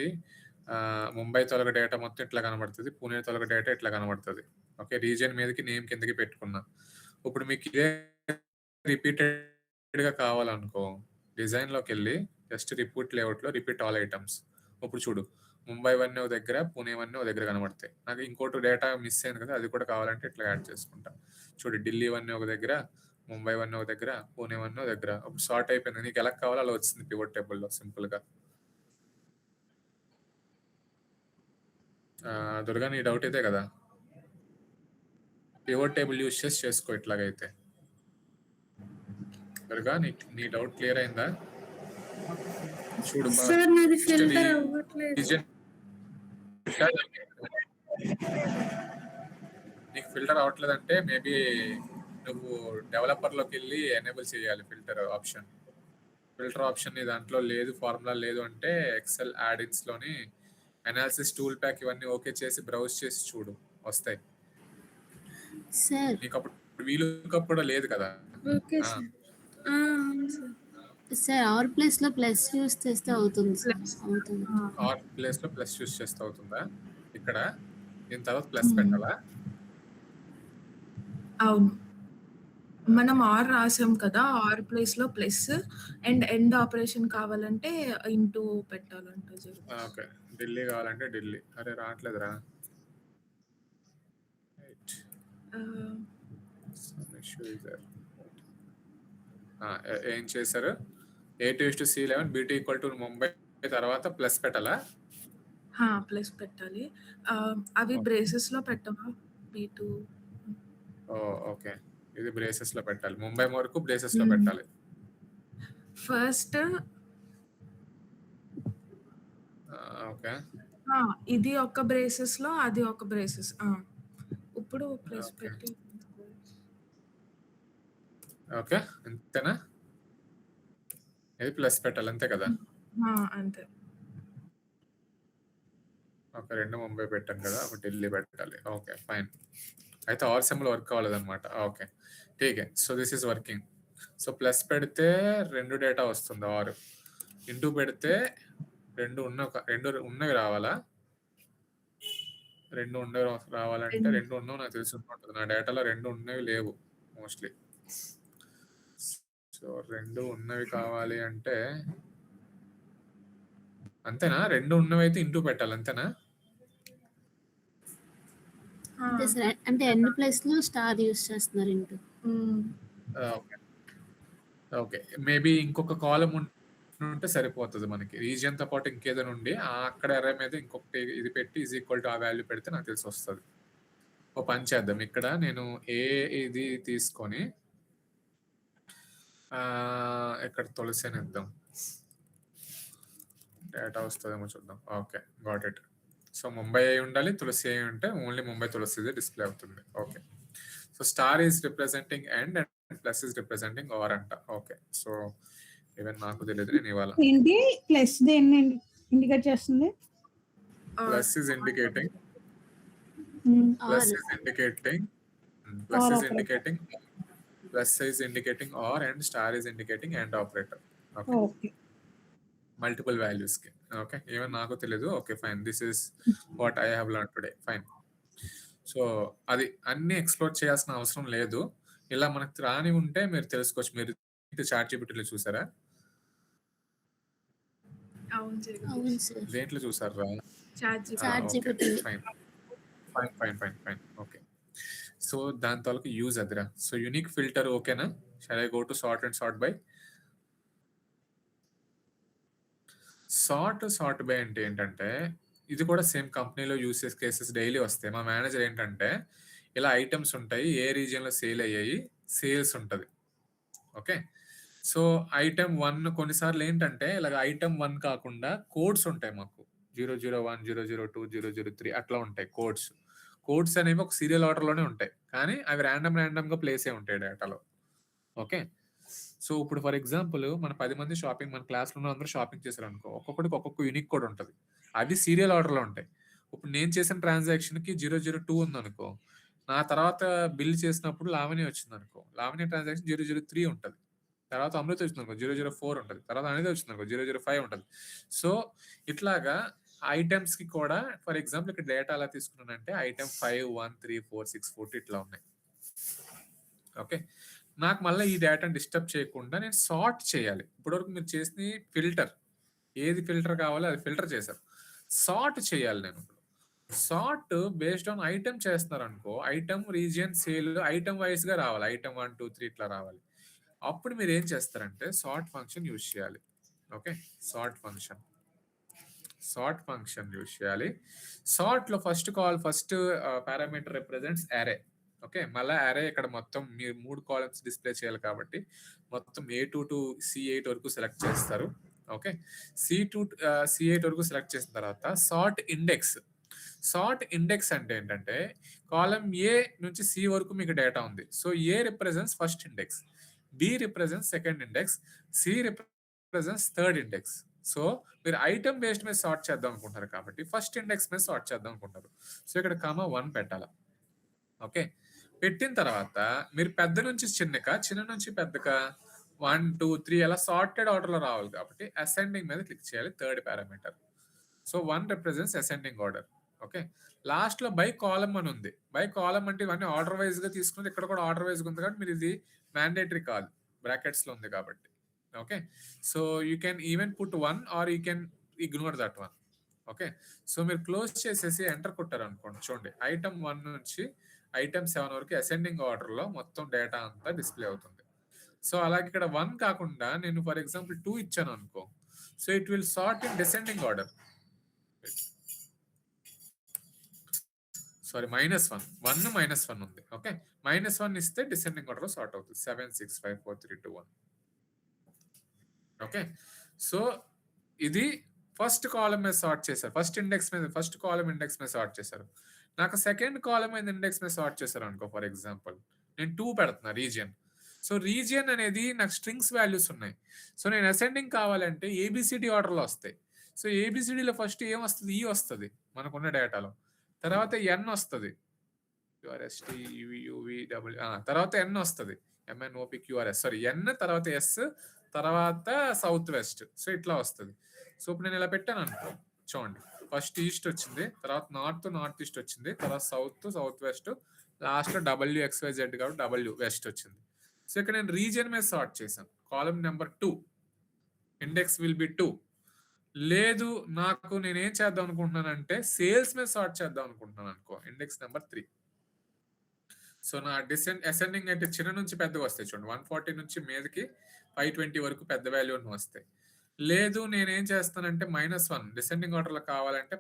ముంబై తొలగ డేటా మొత్తం ఇట్లా కనబడుతుంది, పూణే తొలగ డేటా ఇట్లా కనబడుతుంది. ఓకే, రీజియన్ మీదకి నేమ్ కిందకి పెట్టుకున్నా. ఇప్పుడు మీకు ఇదే రిపీటెడ్గా కావాలనుకో, డిజైన్లోకి వెళ్ళి జస్ట్ రిపీట్ లేఅవుట్లో రిపీట్ ఆల్ ఐటమ్స్. ఇప్పుడు చూడు, ముంబై వన్ ఒక దగ్గర, పూణే వన్ ఒక దగ్గర కనబడతాయి. నాకు ఇంకోటి డేటా మిస్ అయింది కదా, అది కూడా కావాలంటే ఇట్లా యాడ్ చేసుకుంటా. చూడు, ఢిల్లీ వన్ ఒక దగ్గర, ముంబై వన్ ఒక దగ్గర, పూణే వన్ ఒక దగ్గర. ఇప్పుడు సార్ట్ అయిపోయింది. నీకు ఎలా కావాలో అలా వచ్చింది పివోట్ టేబుల్లో సింపుల్గా. దుర్గా, నీ డౌట్ అయితే కదా, పివోట్ టేబుల్ యూజ్ చేసి చేసుకో ఇట్లాగైతే. దుర్గా, నీ డౌట్ క్లియర్ అయిందా? చూడు, సార్ నాది ఫిల్టర్ అవ్వట్లేదు. నీకు ఫిల్టర్ అవ్వట్లేదంటే మేబీ నువ్వు డెవలపర్లోకి వెళ్ళి ఎనేబుల్ చేయాలి ఫిల్టర్ ఆప్షన్. ఫిల్టర్ ఆప్షన్ నీ దాంట్లో లేదు, ఫార్ములా లేదు అంటే ఎక్సెల్ యాడిన్స్లోని అనాలిసిస్ టూల్ ప్యాక్ ఇవన్నీ ఓకే చేసి బ్రౌజ్ చేసి చూడు, వస్తాయి. సార్ నీకు అప్పుడు వీలుకప్ కూడా లేదు కదా. Okay sir. అవును సార్. సార్ ఆర్ ప్లేస్ లో ప్లస్ యూస్ చేస్తే అవుతుంది సార్. అవుతుంది. ఆర్ ప్లేస్ లో ప్లస్ యూస్ చేస్తే అవుతుందా? ఇక్కడ దీని తర్వాత ప్లస్ పెట్టాలా? అవును, మనం ఆర్ రాసాం కదా, ఆర్ ప్లేస్ లో ప్లస్ అండ్ ఎండ్ ఆపరేషన్ కావాలంటే ఇంటూ పెట్టాలంట. ఓకే, ఢిల్లీ కావాలంటే ఢిల్లీ. అరే రావట్లేదురా. ఏం చేశారు? A2:C11 B2 = ముంబై తర్వాత ప్లస్ పెట్టాలా? ప్లస్ పెట్టాలి. అవి బ్రేసెస్ లో పెట్టమా? B2. ఓకే, ఇది బ్రేసెస్ లో పెట్టాలి. ముంబై వరకు బ్రేసెస్ లో పెట్టాలి. First okay. ఇది ఒక బ్రేసెస్ లో అది ఒక బ్రేసెస్. ఇప్పుడు ప్లస్ ఓకే. పెట్టి ఓకే. అంతేనా? ఇది ప్లస్ పెట్టాలి అంతే కదా? అంతే. ఓకే. 2 ముంబై పెట్టాం కదా! ఒకటి ఢిల్లీ పెట్టాలి. ఓకే. ఫైన్. అయితే ఆర్ సింబల్ వర్క్ అవ్వలేదన్నమాట. ఓకే. ఠీకే. So this is working. So plus పెడితే 2 డేటా వస్తుంది ఆర్. ఇంటూ పెడితే 2 ఉన్నవి రావాలా? 2 ఉన్నవి రావాలంటే 2 ఉన్నవి నాకు తెలిసి ఉంటది. నా డేటాలో 2 ఉన్నవి లేవు మోస్ట్‌లీ. సో 2 ఉన్నవి కావాలి అంటే అంతేనా? 2 ఉన్నవైతే ఇంటూ పెట్టాలి అంతేనా? అంతే సార్. అంటే ఎండ్ ప్లేస్‌లో స్టార్ యూజ్ చేస్తున్నారు ఇంటూ. ఓకే. ఓకే. మేబీ ఇంకొక కాలమ్ ఉంటే సరిపోతది మనకి. రీజియన్‌తో పాటు ఇంకేదైనా ఉండి అక్కడ అర్రే మీద ఇంకొకటి ఇది పెట్టి ఈజ్ ఈక్వల్ టు ఆ వాల్యూ పెడితే నాకు తెలిసి వస్తది. ఓ పని చేద్దాం. ఇక్కడ నేను ఇది తీసుకొని ఇక్కడ తులసి అని ఇద్దాం. డేటా వస్తదేమో చూద్దాం. Okay. Got it. So Mumbai అయి ఉండాలి. తులసి అయి ఉంటే ఓన్లీ ముంబై తులసిదే డిస్‌ప్లే అవుతుంది. Okay. So star is representing and plus is representing or అంట. ఓకే. సో ఈవెన్ నాకు తెలియదు. నేను ఇవాళ ఏంటి ప్లస్ దేన్ని ఇండికేట్ చేస్తుంది? Plus is indicating or. Plus is indicating or and star is indicating and operator. Okay. Okay. Multiple values కి. Okay. Even నాకు తెలియదు. Okay fine. This is what I have learned today. Fine. So అది అన్ని explore చేయాల్సిన అవసరం లేదు. ఇలా మనకు రాని ఉంటే మీరు తెలుసుకోవచ్చు. మీరు చాట్ జీపీటీలో చూసారా? అవును సార్. దేంట్లో చూసారా? Chat chat GPT. Fine. Okay. So దాని తాలూకు యూజ్ అదిరా. సో యూనిక్ ఫిల్టర్ ఓకేనా? Shall I go to sort and sort by? Sort by అంటే ఏంటంటే ఇది కూడా సేమ్ కంపెనీలో యూసేజ్ కేసెస్ డైలీ వస్తాయి. మా మేనేజర్ ఏంటంటే ఇలా ఐటమ్స్ ఉంటాయి. ఏ రీజియన్‌లో సేల్ అయ్యాయి, సేల్స్ ఉంటది. ఓకే. సో ఐటెమ్ 1 కొన్నిసార్లు ఏంటంటే ఇలాగ ఐటెమ్ 1 కాకుండా కోడ్స్ ఉంటాయి మాకు. 001, 002, 003 అట్లా ఉంటాయి కోడ్స్. కోడ్స్ అనేవి ఒక సీరియల్ ఆర్డర్‌లోనే ఉంటాయి. కానీ అవి ర్యాండమ్‌గా ప్లేస్ అయ్యి ఉంటాయి డేటాలో. ఓకే. సో ఇప్పుడు ఫర్ ఎగ్జాంపుల్ మన 10 మంది మన క్లాస్‌లో ఉన్న అందరూ షాపింగ్ చేశారనుకో. ఒక్కొక్కడికి ఒక్కొక్క యూనిక్ కోడ్ ఉంటది. అవి సీరియల్ ఆర్డర్‌లో ఉంటాయి. ఇప్పుడు నేను చేసిన ట్రాన్సాక్షన్‌కి 002 ఉందనుకో. నా తర్వాత బిల్ చేసినప్పుడు లావణ్య వచ్చిందనుకో. లావణ్య ట్రాన్సాక్షన్ 003 ఉంటది. తర్వాత అమృత వచ్చిందనుకో 004 ఉంటది. తర్వాత అనిత వచ్చిందనుకో 005 ఉంటది. సో ఇట్లాగా ఐటెమ్స్‌కి కూడా ఫర్ ఎగ్జాంపుల్ ఇక్కడ డేటా ఎలా తీసుకున్నానంటే ఐటెమ్ 5, 1, 3, 4, 6, 40 ఇట్లా ఉన్నాయి. ఓకే. నాకు మళ్ళీ ఈ డేటాని డిస్టర్బ్ చేయకుండా నేను సార్ట్ చేయాలి. ఇప్పటివరకు మీరు చేసింది ఫిల్టర్. ఏది ఫిల్టర్ కావాలో అది ఫిల్టర్ చేశారు. సార్ట్ చేయాలి నేను ఇప్పుడు. సార్ట్ బేస్డ్ ఆన్ ఐటెమ్ చేస్తున్నారనుకో ఐటెమ్, రీజియన్, సేల్ ఐటెమ్ వైస్‌గా రావాలి. ఐటెమ్ 1, 2, 3 ఇట్లా రావాలి. అప్పుడు మీరు ఏం చేస్తారంటే సార్ట్ ఫంక్షన్ యూజ్ చేయాలి. ఓకే. సార్ట్ ఫంక్షన్ యూజ్ చేయాలి. సార్ట్‌లో ఫస్ట్ పారామీటర్ రిప్రజెంట్స్ అరే. ఓకే. మళ్ళా అరే ఇక్కడ మొత్తం మీరు 3 కాలమ్స్ డిస్‌ప్లే చేయాలి కాబట్టి మొత్తం A2 టు C8 వరకు సెలెక్ట్ చేస్తారు. ఓకే. C8 వరకు సెలెక్ట్ చేసిన తర్వాత సార్ట్ ఇండెక్స్ అంటే ఏంటంటే కాలమ్ A నుంచి C వరకు మీకు డేటా ఉంది. So A represents first index, B represents second index, C represents third index. So మీరు ఐటమ్ బేస్డ్ మీద సార్ట్ చేద్దాం అనుకుంటారు కాబట్టి ఫస్ట్ ఇండెక్స్ మీద సార్ట్ చేద్దాం అనుకుంటారు. సో ఇక్కడ 1 పెట్టాలి. ఓకే. పెట్టిన తర్వాత మీరు పెద్ద నుంచి చిన్న నుంచి పెద్దగా 1, 2, 3 అలా సార్టెడ్ ఆర్డర్‌లో రావాలి కాబట్టి అసెండింగ్ మీద క్లిక్ చేయాలి. Third parameter. So 1 represents ascending order. Okay. లాస్ట్‌లో బై కాలమ్ అని ఉంది. బై కాలమ్ అంటే ఇవన్నీ ఆర్డర్ వైస్‌గా తీసుకున్నది. ఇక్కడ కూడా ఆర్డర్ వైస్‌గా ఉంది కాబట్టి మీరు ఇది మ్యాండేటరీ కాదు. బ్రాకెట్స్‌లో ఉంది కాబట్టి. Okay. So you can even put 1 or you can ignore that 1. Okay. So మీరు క్లోజ్ చేసేసి ఎంటర్ కొట్టారనుకోండి. చూడండి ఐటమ్ 1 నుంచి ఐటమ్ 7 వరకు అసెండింగ్ ఆర్డర్‌లో మొత్తం డేటా అంతా డిస్‌ప్లే అవుతుంది. సో అలాగే ఇక్కడ 1 కాకుండా నేను ఫర్ ఎగ్జాంపుల్ 2 ఇచ్చాను అనుకో. So it will sort in descending order. Sorry -1. 1 -1 ఉంది. ఓకే. -1 ఇస్తే డిసెండింగ్ ఆర్డర్‌లో సార్ట్ అవుతుంది. 7, 6, 5, 4, 3, 2, 1. ఓకే. సో ఇది ఫస్ట్ కాలమ్ మీద సార్ట్ చేశారు. ఫస్ట్ కాలమ్ ఇండెక్స్ మీద సార్ట్ చేశారు. నాకు సెకండ్ కాలమ్ మీద ఇండెక్స్ మీద సార్ట్ చేశారు అనుకో. ఫర్ ఎగ్జాంపుల్ నేను 2 పెడుతున్నా రీజియన్. సో రీజియన్ అనేది నాకు స్ట్రింగ్స్ వాల్యూస్ ఉన్నాయి. సో నేను అసెండింగ్ కావాలంటే ఏబిసిడి ఆర్డర్లో వస్తాయి. సో ఏబిసిడిలో ఫస్ట్ ఏం వస్తుంది? ఈ వస్తుంది మనకున్న డేటాలో. తర్వాత ఎన్ వస్తుంది. క్యూఆర్ఎస్టీ యువిడబ్ల్యూ తర్వాత ఎన్ వస్తుంది. ఎంఎన్ఓపిక్యూఆర్ఎస్ సారీ ఎన్ తర్వాత ఎస్ తర్వాత సౌత్ వెస్ట్. సో ఇట్లా వస్తుంది. సో ఇప్పుడు నేను ఇలా పెట్టాను అనుకో. చూడండి ఫస్ట్ ఈస్ట్ వచ్చింది, తర్వాత నార్త్ ఈస్ట్ వచ్చింది, తర్వాత సౌత్ వెస్ట్, లాస్ట్ WXYZ కాబట్టి W వెస్ట్ వచ్చింది. సో ఇక్కడ నేను రీజియన్ మీద సార్ట్ చేశాను. Column number 2 index will be 2. లేదు నాకు నేనేం చేద్దాం అనుకుంటున్నానంటే సేల్స్ మీద సార్ట్ చేద్దాం అనుకుంటున్నాను అనుకో. Index number 3. సో నా అసెండింగ్ అంటే చిన్న నుంచి పెద్దగా వస్తాయి చూడండి. 140 నుంచి మీదకి 520 వరకు పెద్ద వాల్యూ వస్తాయి. లేదు నేనేం చేస్తానంటే -1 డిసెండింగ్ ఆర్డర్లో కావాలంటే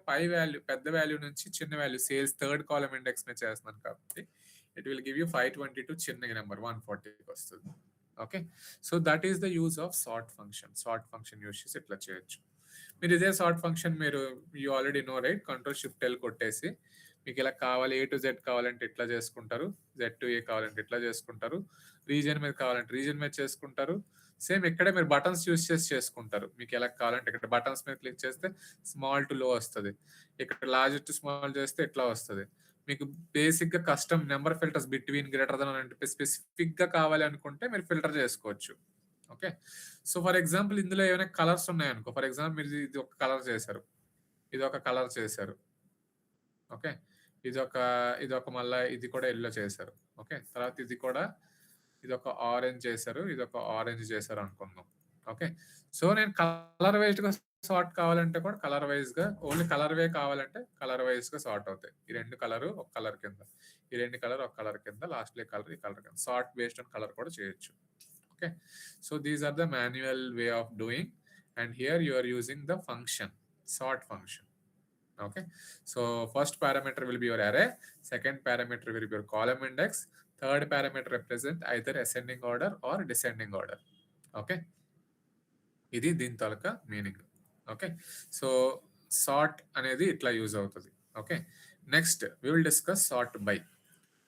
పెద్ద వాల్యూ నుంచి చిన్న value sales third column index మీద చేస్తున్నాను కాబట్టి ఇట్ విల్ గివ్ యూ 522 చిన్న నెంబర్ 140కి వస్తుంది. Okay. So that is the use of sort function. Sort function use చేసి ఇట్లా చేయొచ్చు. మీరు ఇదే sort function you already know right. Ctrl+Shift+L కొట్టేసి మీకు ఇలా కావాలి A to Z కావాలంటే ఇట్లా చేసుకుంటారు, Z to A కావాలంటే ఇట్లా చేసుకుంటారు, రీజియన్ మీద కావాలంటే రీజియన్ మీద చేసుకుంటారు. సేమ్ ఇక్కడే మీరు బటన్స్ యూజ్ చేసి చేసుకుంటారు. మీకు ఎలా కావాలంటే ఇక్కడ బటన్స్ మీద క్లిక్ చేస్తే స్మాల్ టు లో వస్తుంది, ఇక్కడ లార్జ్ టు స్మాల్ చేస్తే ఇట్లా వస్తుంది. మీకు బేసిక్ గా custom number filters between greater than అంటే స్పెసిఫిక్ గా కావాలి అనుకుంటే మీరు ఫిల్టర్ చేసుకోవచ్చు. ఓకే. సో ఫర్ ఎగ్జాంపుల్ ఇందులో ఏమైనా కలర్స్ ఉన్నాయనుకో. ఫర్ ఎగ్జాంపుల్ మీరు ఇది ఒక కలర్ చేశారు, ఇది ఒక కలర్ చేశారు. ఓకే. ఇది ఒక మళ్ళా ఇది కూడా ఎల్లో చేశారు. ఓకే. తర్వాత ఇది ఒక ఆరెంజ్ చేశారు, ఇది ఒక ఆరెంజ్ చేశారు అనుకుందాం. ఓకే. సో నేను కలర్ వైజ్ గా సార్ట్ కావాలంటే కూడా కలర్ వైజ్ గా, ఓన్లీ కలర్ వే కావాలంటే కలర్ వైజ్ గా సార్ట్ అవుతాయి. ఈ 2 కలర్ ఒక కలర్ కింద, ఈ 2 కలర్ ఒక కలర్ కింద, లాస్ట్ లో కలర్ ఈ కలర్ కింద సార్ట్ బేస్డ్ ఆన్ కలర్ కూడా చేయొచ్చు. Okay. So these are the manual way of doing and here you are using the function, sort function. Okay. So first parameter will be your array, second parameter will be your column index, third parameter represent either ascending order or descending order. Okay. ఇది దీని తాలూకా meaning. Okay. So sort అనేది ఇట్లా use అవుతుంది. Okay. Next we will discuss sort by.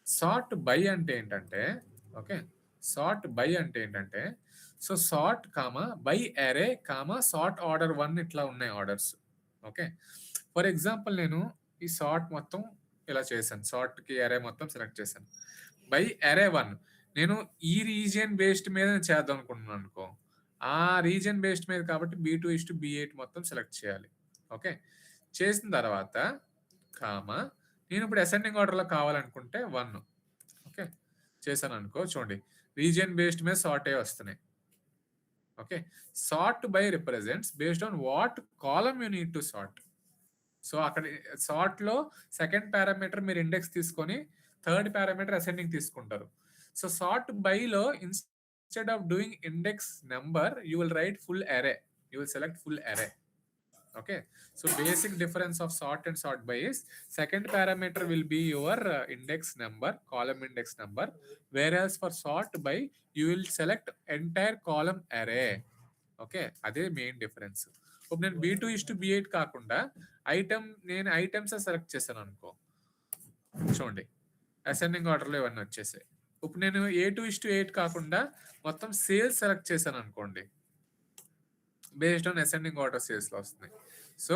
Sort by అంటే ఏంటంటే so sort by array sort order 1 ఇట్లా ఉన్నాయి ఆర్డర్స్. ఓకే. ఫర్ ఎగ్జాంపుల్ నేను ఈ సార్ట్ మొత్తం ఇలా చేశాను, సార్ట్ కి అరే మొత్తం సెలెక్ట్ చేశాను. బై అరే 1 నేను ఈ రీజియన్ బేస్డ్ మీద చేద్దాం అనుకుంటున్నాను అనుకో. ఆ రీజియన్ బేస్డ్ మీద కాబట్టి B2:B8 మొత్తం సెలెక్ట్ చేయాలి. ఓకే. చేసిన తర్వాత నేను ఇప్పుడు అసెండింగ్ ఆర్డర్లో కావాలనుకుంటే 1. ఓకే. చేశాను అనుకో. చూడండి రీజియన్ బేస్డ్ మీద సార్ట్ అయ్యి వస్తున్నాయి. Okay. Sort by represents based on what column you need to sort. So అక్కడ సార్ట్ లో సెకండ్ పారామీటర్ మీరు ఇండెక్స్ తీసుకొని థర్డ్ పారామీటర్ అసెండింగ్ తీసుకుంటారు. సో సార్ట్ బై లో instead of doing index number you will write full అరే, you will select full అరే. Okay. So basic difference of sort and sort by is second parameter will be your index number, column index number, whereas for sort by you will select entire column array. Okay. అదే main difference. ఇప్పుడు నేను B2:B8 కాకుండా నేను items select చేశాను అనుకో. చూడండి ascending ఆర్డర్లో ఇవన్నీ వచ్చేసాయి. ఇప్పుడు నేను A2:8 కాకుండా మొత్తం సేల్స్ సెలెక్ట్ చేశాను అనుకోండి, based on ascending order sales లో వస్తున్నాయి. సో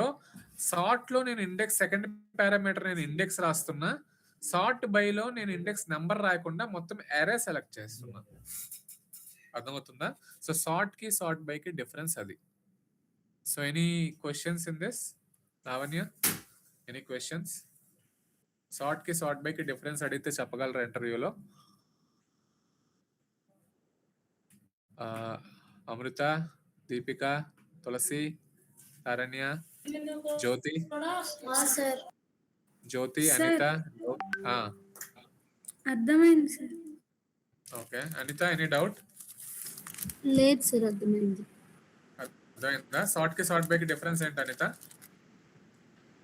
సార్ట్ లో నేను ఇండెక్స్ సెకండ్ పారామీటర్ నేను ఇండెక్స్ రాస్తున్నా, సార్ట్ బై లో నేను ఇండెక్స్ నెంబర్ రాయకుండా మొత్తం అరే సెలెక్ట్ చేస్తున్నా. అర్థమవుతుందా? సో సార్ట్ కి సార్ట్ బై కి డిఫరెన్స్ అది. So any questions in this Lavanya? Any questions? Sort కి సార్ట్ బై కి డిఫరెన్స్ అడిగితే చెప్పగలరా ఇంటర్వ్యూలో? అమృత, దీపిక, తులసి, అరణ్య, జ్యోతి, అనిత. అర్థమైంది sir. Okay. Anitha, any doubt? లేదు సార్, అర్థమైంది. అర్థమైందా? సార్ట్ కి సార్ట్ బై కి డిఫరెన్స్ ఏంటి అనిత?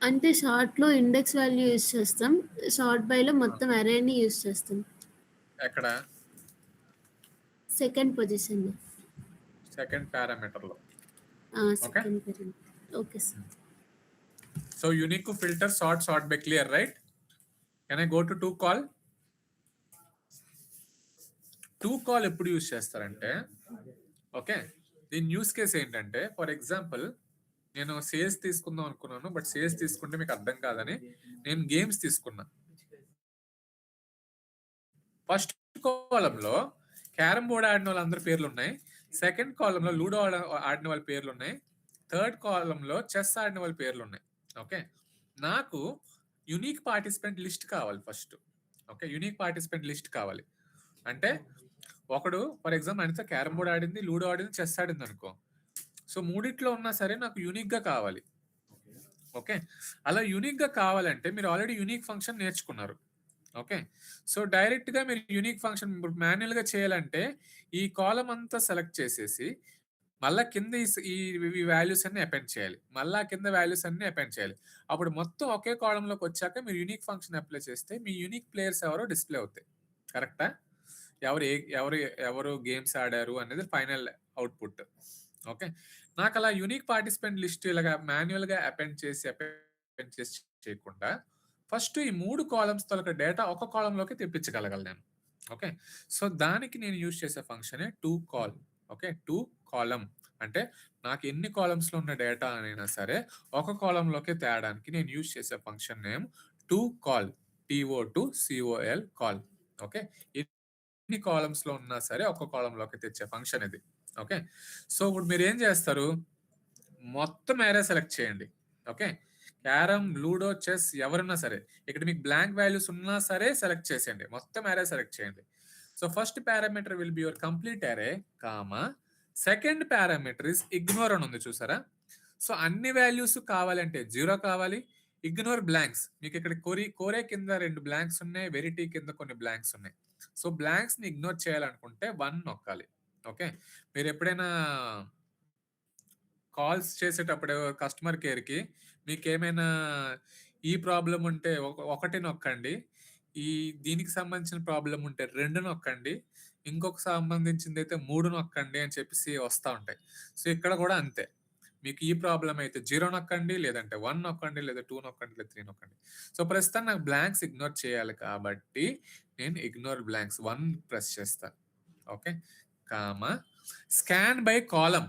అంటే షార్ట్ లో ఇండెక్స్ వాల్యూ యూజ్ చేస్తాం, షార్ట్ బై లో మొత్తం అరేని యూజ్ చేస్తాం. ఎక్కడ? సెకండ్ పొజిషన్ లో, సెకండ్ పారామీటర్ లో. Okay. Second parent. Okay sir. So unique filter sort by clear, right? Can I go to to call? To call ఎప్పుడు use చేస్తారంటే, okay, దీని యూస్ కేస్ ఏంటంటే, ఫర్ ఎగ్జాంపుల్ నేను sales తీసుకుందాం అనుకున్నాను, but sales తీసుకుంటే మీకు అర్థం కాదని నేను గేమ్స్ తీసుకున్నా. ఫస్ట్ కాలంలో క్యారమ్ బోర్డ్ ఆడిన వాళ్ళందరి పేర్లు ఉన్నాయి, సెకండ్ కాలంలో లూడో ఆడిన వాళ్ళ పేర్లు ఉన్నాయి, థర్డ్ కాలంలో చెస్ ఆడిన వాళ్ళ పేర్లు ఉన్నాయి. ఓకే, నాకు యునిక్ పార్టిసిపెంట్ లిస్ట్ కావాలి first. Okay, unique participant list కావాలి అంటే, ఒకడు for example Anitha carrom board ఆడింది, లూడో ఆడింది, చెస్ ఆడింది అనుకో. సో మూడిట్లో ఉన్నా సరే నాకు యూనిక్ గా కావాలి. ఓకే, అలా యూనిక్ గా కావాలంటే మీరు ఆల్రెడీ యూనిక్ ఫంక్షన్ నేర్చుకున్నారు. ఓకే, సో డైరెక్ట్ గా మీరు యూనిక్ ఫంక్షన్ మాన్యువల్ గా చేయాలంటే ఈ కాలం అంతా సెలెక్ట్ చేసేసి మళ్ళా కింద ఈ వాల్యూస్ అన్ని అపెండ్ చేయాలి, మళ్ళా కింద వాల్యూస్ అన్ని అపెండ్ చేయాలి. అప్పుడు మొత్తం ఒకే కాలంలోకి వచ్చాక మీరు యూనిక్ ఫంక్షన్ అప్లై చేస్తే మీ యూనిక్ ప్లేయర్స్ ఎవరో డిస్ప్లే అవుతాయి. కరెక్టా? ఎవరు గేమ్స్ ఆడారు అనేది ఫైనల్ అవుట్పుట్. ఓకే, నాకు అలా యూనిక్ పార్టిసిపెంట్ లిస్ట్ ఇలాగా మాన్యువల్ గా అపెండ్ చేసి చేయకుండా ఫస్ట్ ఈ 3 కాలమ్స్ తొలక డేటా ఒక కాలంలోకి తెప్పించగలగాలి నేను. ఓకే, సో దానికి నేను యూజ్ చేసే ఫంక్షనే to col. Okay, to column అంటే నాకు ఎన్ని కాలమ్స్ లో ఉన్న డేటా అయినా సరే ఒక కాలంలోకి తేడానికి నేను యూజ్ చేసే function name to call, TO2COL call. Okay, ఎన్ని కాలమ్స్ లో ఉన్నా సరే ఒక కాలంలోకి తెచ్చే ఫంక్షన్ ఇది. ఓకే, సో ఇప్పుడు మీరు ఏం చేస్తారు, మొత్తం ఏరే సెలెక్ట్ చేయండి. ఓకే, క్యారమ్, లూడో, చెస్ ఎవరన్నా సరే ఇక్కడ మీకు బ్లాంక్ వాల్యూస్ ఉన్నా సరే సెలెక్ట్ చేసేయండి, మొత్తం ఏరే సెలెక్ట్ చేయండి. So first parameter will be your complete array comma second parameter is ignore అని ఉంది చూసారా. సో అన్ని వాల్యూస్ కావాలంటే 0 కావాలి, ఇగ్నోర్ బ్లాంక్స్. మీకు ఇక్కడ కోరే కింద 2 బ్లాంక్స్ ఉన్నాయి, వెరిటీ కింద కొన్ని బ్లాంక్స్ ఉన్నాయి. సో బ్లాంక్స్ ని ఇగ్నోర్ చేయాలనుకుంటే 1 నొక్కాలి. ఓకే, మీరు ఎప్పుడైనా కాల్స్ చేసేటప్పుడు కస్టమర్ కేర్ కి మీకు ఏమైనా ఈ ప్రాబ్లం ఉంటే 1 నొక్కండి, దీనికి సంబంధించిన ప్రాబ్లం ఉంటే 2 నొక్కండి, ఇంకొక సంబంధించింది అయితే 3 నొక్కండి అని చెప్పేసి వస్తూ ఉంటాయి. సో ఇక్కడ కూడా అంతే, మీకు ఈ ప్రాబ్లం అయితే 0 నొక్కండి, లేదంటే 1 నొక్కండి, లేదా 2 నొక్కండి, లేదా 3 నొక్కండి. సో ప్రస్తుతం నాకు బ్లాంక్స్ ఇగ్నోర్ చేయాలి కాబట్టి నేను ఇగ్నోర్ బ్లాంక్స్ 1 ప్రెస్ చేస్తాను. Okay, comma scan by column.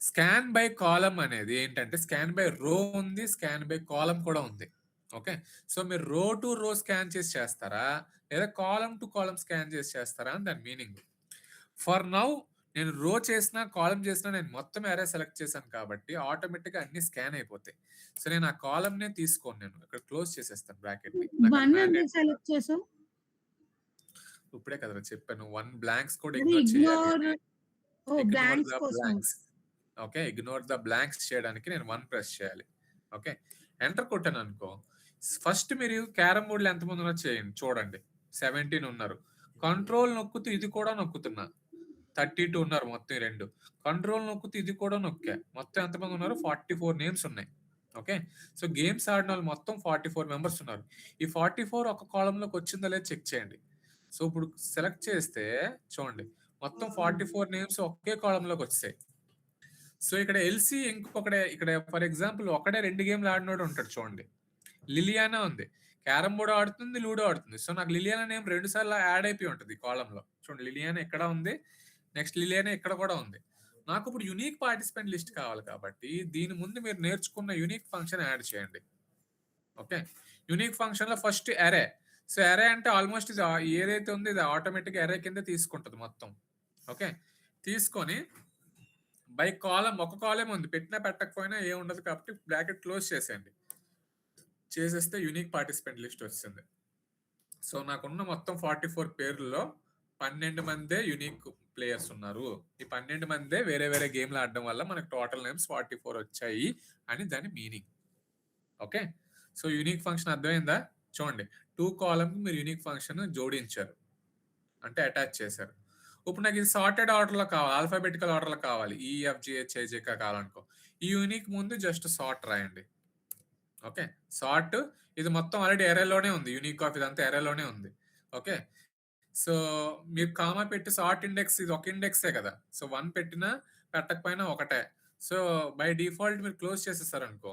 Scan by column అనేది ఏంటంటే స్కాన్ బై రో ఉంది, స్కాన్ బై కాలం కూడా ఉంది. ఓకే, సో మీరు రో టు రో స్కాన్ చేసి చేస్తారా లేదా కాలం టు కాలం స్కాన్ చేసి చేస్తారా అని దాని మీనింగ్. ఫర్ నౌ నేను రో చేసినా కాలం చేసినా నేను మొత్తం అరే సెలెక్ట్ చేశాను కాబట్టి ఆటోమేటిక్ గా అన్ని స్కాన్ అయిపోతాయి. సో నేను ఆ కాలం నే తీసుకోను, నేను ఇక్కడ క్లోజ్ చేసేస్తాను బ్రాకెట్ ని. ఇప్పుడే కదా చెప్పాను 1 బ్లాంక్స్ కూడా ఇగ్నోర్ చేయాలి. ఓకే, ఇగ్నోర్ ద బ్లాంక్స్ చేయడానికి నేను 1 ప్రెస్ చేయాలి. ఓకే, ఎంటర్ కొట్టాను అనుకో, ఫస్ట్ మీరు క్యారమ్ బోర్డ్ లో ఎంతమంది ఉన్నారు చేయండి, చూడండి 17 ఉన్నారు. కంట్రోల్ నొక్కుతూ ఇది కూడా నొక్కుతున్నా, 32 ఉన్నారు మొత్తం 2. కంట్రోల్ నొక్కుతూ ఇది కూడా నొక్కా, మొత్తం ఎంతమంది ఉన్నారు 44 నేమ్స్ ఉన్నాయి. ఓకే, సో గేమ్స్ ఆడిన వాళ్ళు మొత్తం 44 మెంబర్స్ ఉన్నారు. ఈ 44 ఒక కాలంలోకి వచ్చిందా లేదా చెక్ చేయండి. సో ఇప్పుడు సెలెక్ట్ చేస్తే చూడండి మొత్తం 44 నేమ్స్ ఒకే కాలంలోకి వచ్చాయి. సో ఇక్కడ ఎల్సీ ఇంకొకడే, ఇక్కడ ఫర్ ఎగ్జాంపుల్ ఒకడే 2 గేమ్లు ఆడినోడు ఉంటాడు చూడండి, లిలియానా ఉంది, క్యారమ్ బోర్డ్ ఆడుతుంది, లూడో ఆడుతుంది. సో నాకు లిలియానా నేమ్ 2 సార్లు యాడ్ అయిపోయి ఉంటుంది ఈ కాలంలో. చూడండి లిలియానా ఇక్కడ ఉంది, నెక్స్ట్ లిలియానా ఇక్కడ కూడా ఉంది. నాకు ఇప్పుడు యూనిక్ పార్టిసిపెంట్ లిస్ట్ కావాలి కాబట్టి దీని ముందు మీరు నేర్చుకున్న యూనిక్ ఫంక్షన్ యాడ్ చేయండి. ఓకే, యూనిక్ ఫంక్షన్ లో ఫస్ట్ అరే. సో అరే అంటే ఆల్మోస్ట్ ఇది ఏదైతే ఉందో ఇది ఆటోమేటిక్ అరే కింద తీసుకుంటుంది మొత్తం. ఓకే, తీసుకొని బై కాలం, ఒక కాలం ఉంది, పెట్టినా పెట్టకపోయినా ఏ ఉండదు కాబట్టి బ్రాకెట్ క్లోజ్ చేసేయండి. చేసేస్తే యూనిక్ పార్టిసిపెంట్ లిస్ట్ వస్తుంది. సో నాకున్న మొత్తం 44 పేర్లలో 12 మందే యూనిక్ ప్లేయర్స్ ఉన్నారు. ఈ 12 మందే వేరే వేరే గేమ్లు ఆడడం వల్ల మనకు టోటల్ నేమ్స్ 44 వచ్చాయి అని దాని meaning. Okay, so unique function అర్థమైందా? చూడండి 2 కాలం మీరు యూనిక్ ఫంక్షన్ జోడించారు అంటే అటాచ్ చేశారు. ఇప్పుడు నాకు ఇది సార్టెడ్ ఆర్డర్ లో కావాలి, ఆల్ఫాబెటికల్ ఆర్డర్ లో కావాలి, EFGHIJK కావాలనుకో, ఈ యూనిక్ ముందు జస్ట్ సార్ట్ రాయండి. ఓకే, సార్ట్ ఇది మొత్తం ఆల్రెడీ ఎరేలోనే ఉంది, యూనిక్ ఆఫ్ ఇదంతా ఎరేలోనే ఉంది. ఓకే, సో మీరు కామా పెట్టి సార్ట్ ఇండెక్స్ ఇది ఒక ఇండెక్సే కదా, సో 1 పెట్టినా పెట్టకపోయినా ఒకటే. సో బై డిఫాల్ట్ మీరు క్లోజ్ చేసేసారనుకో,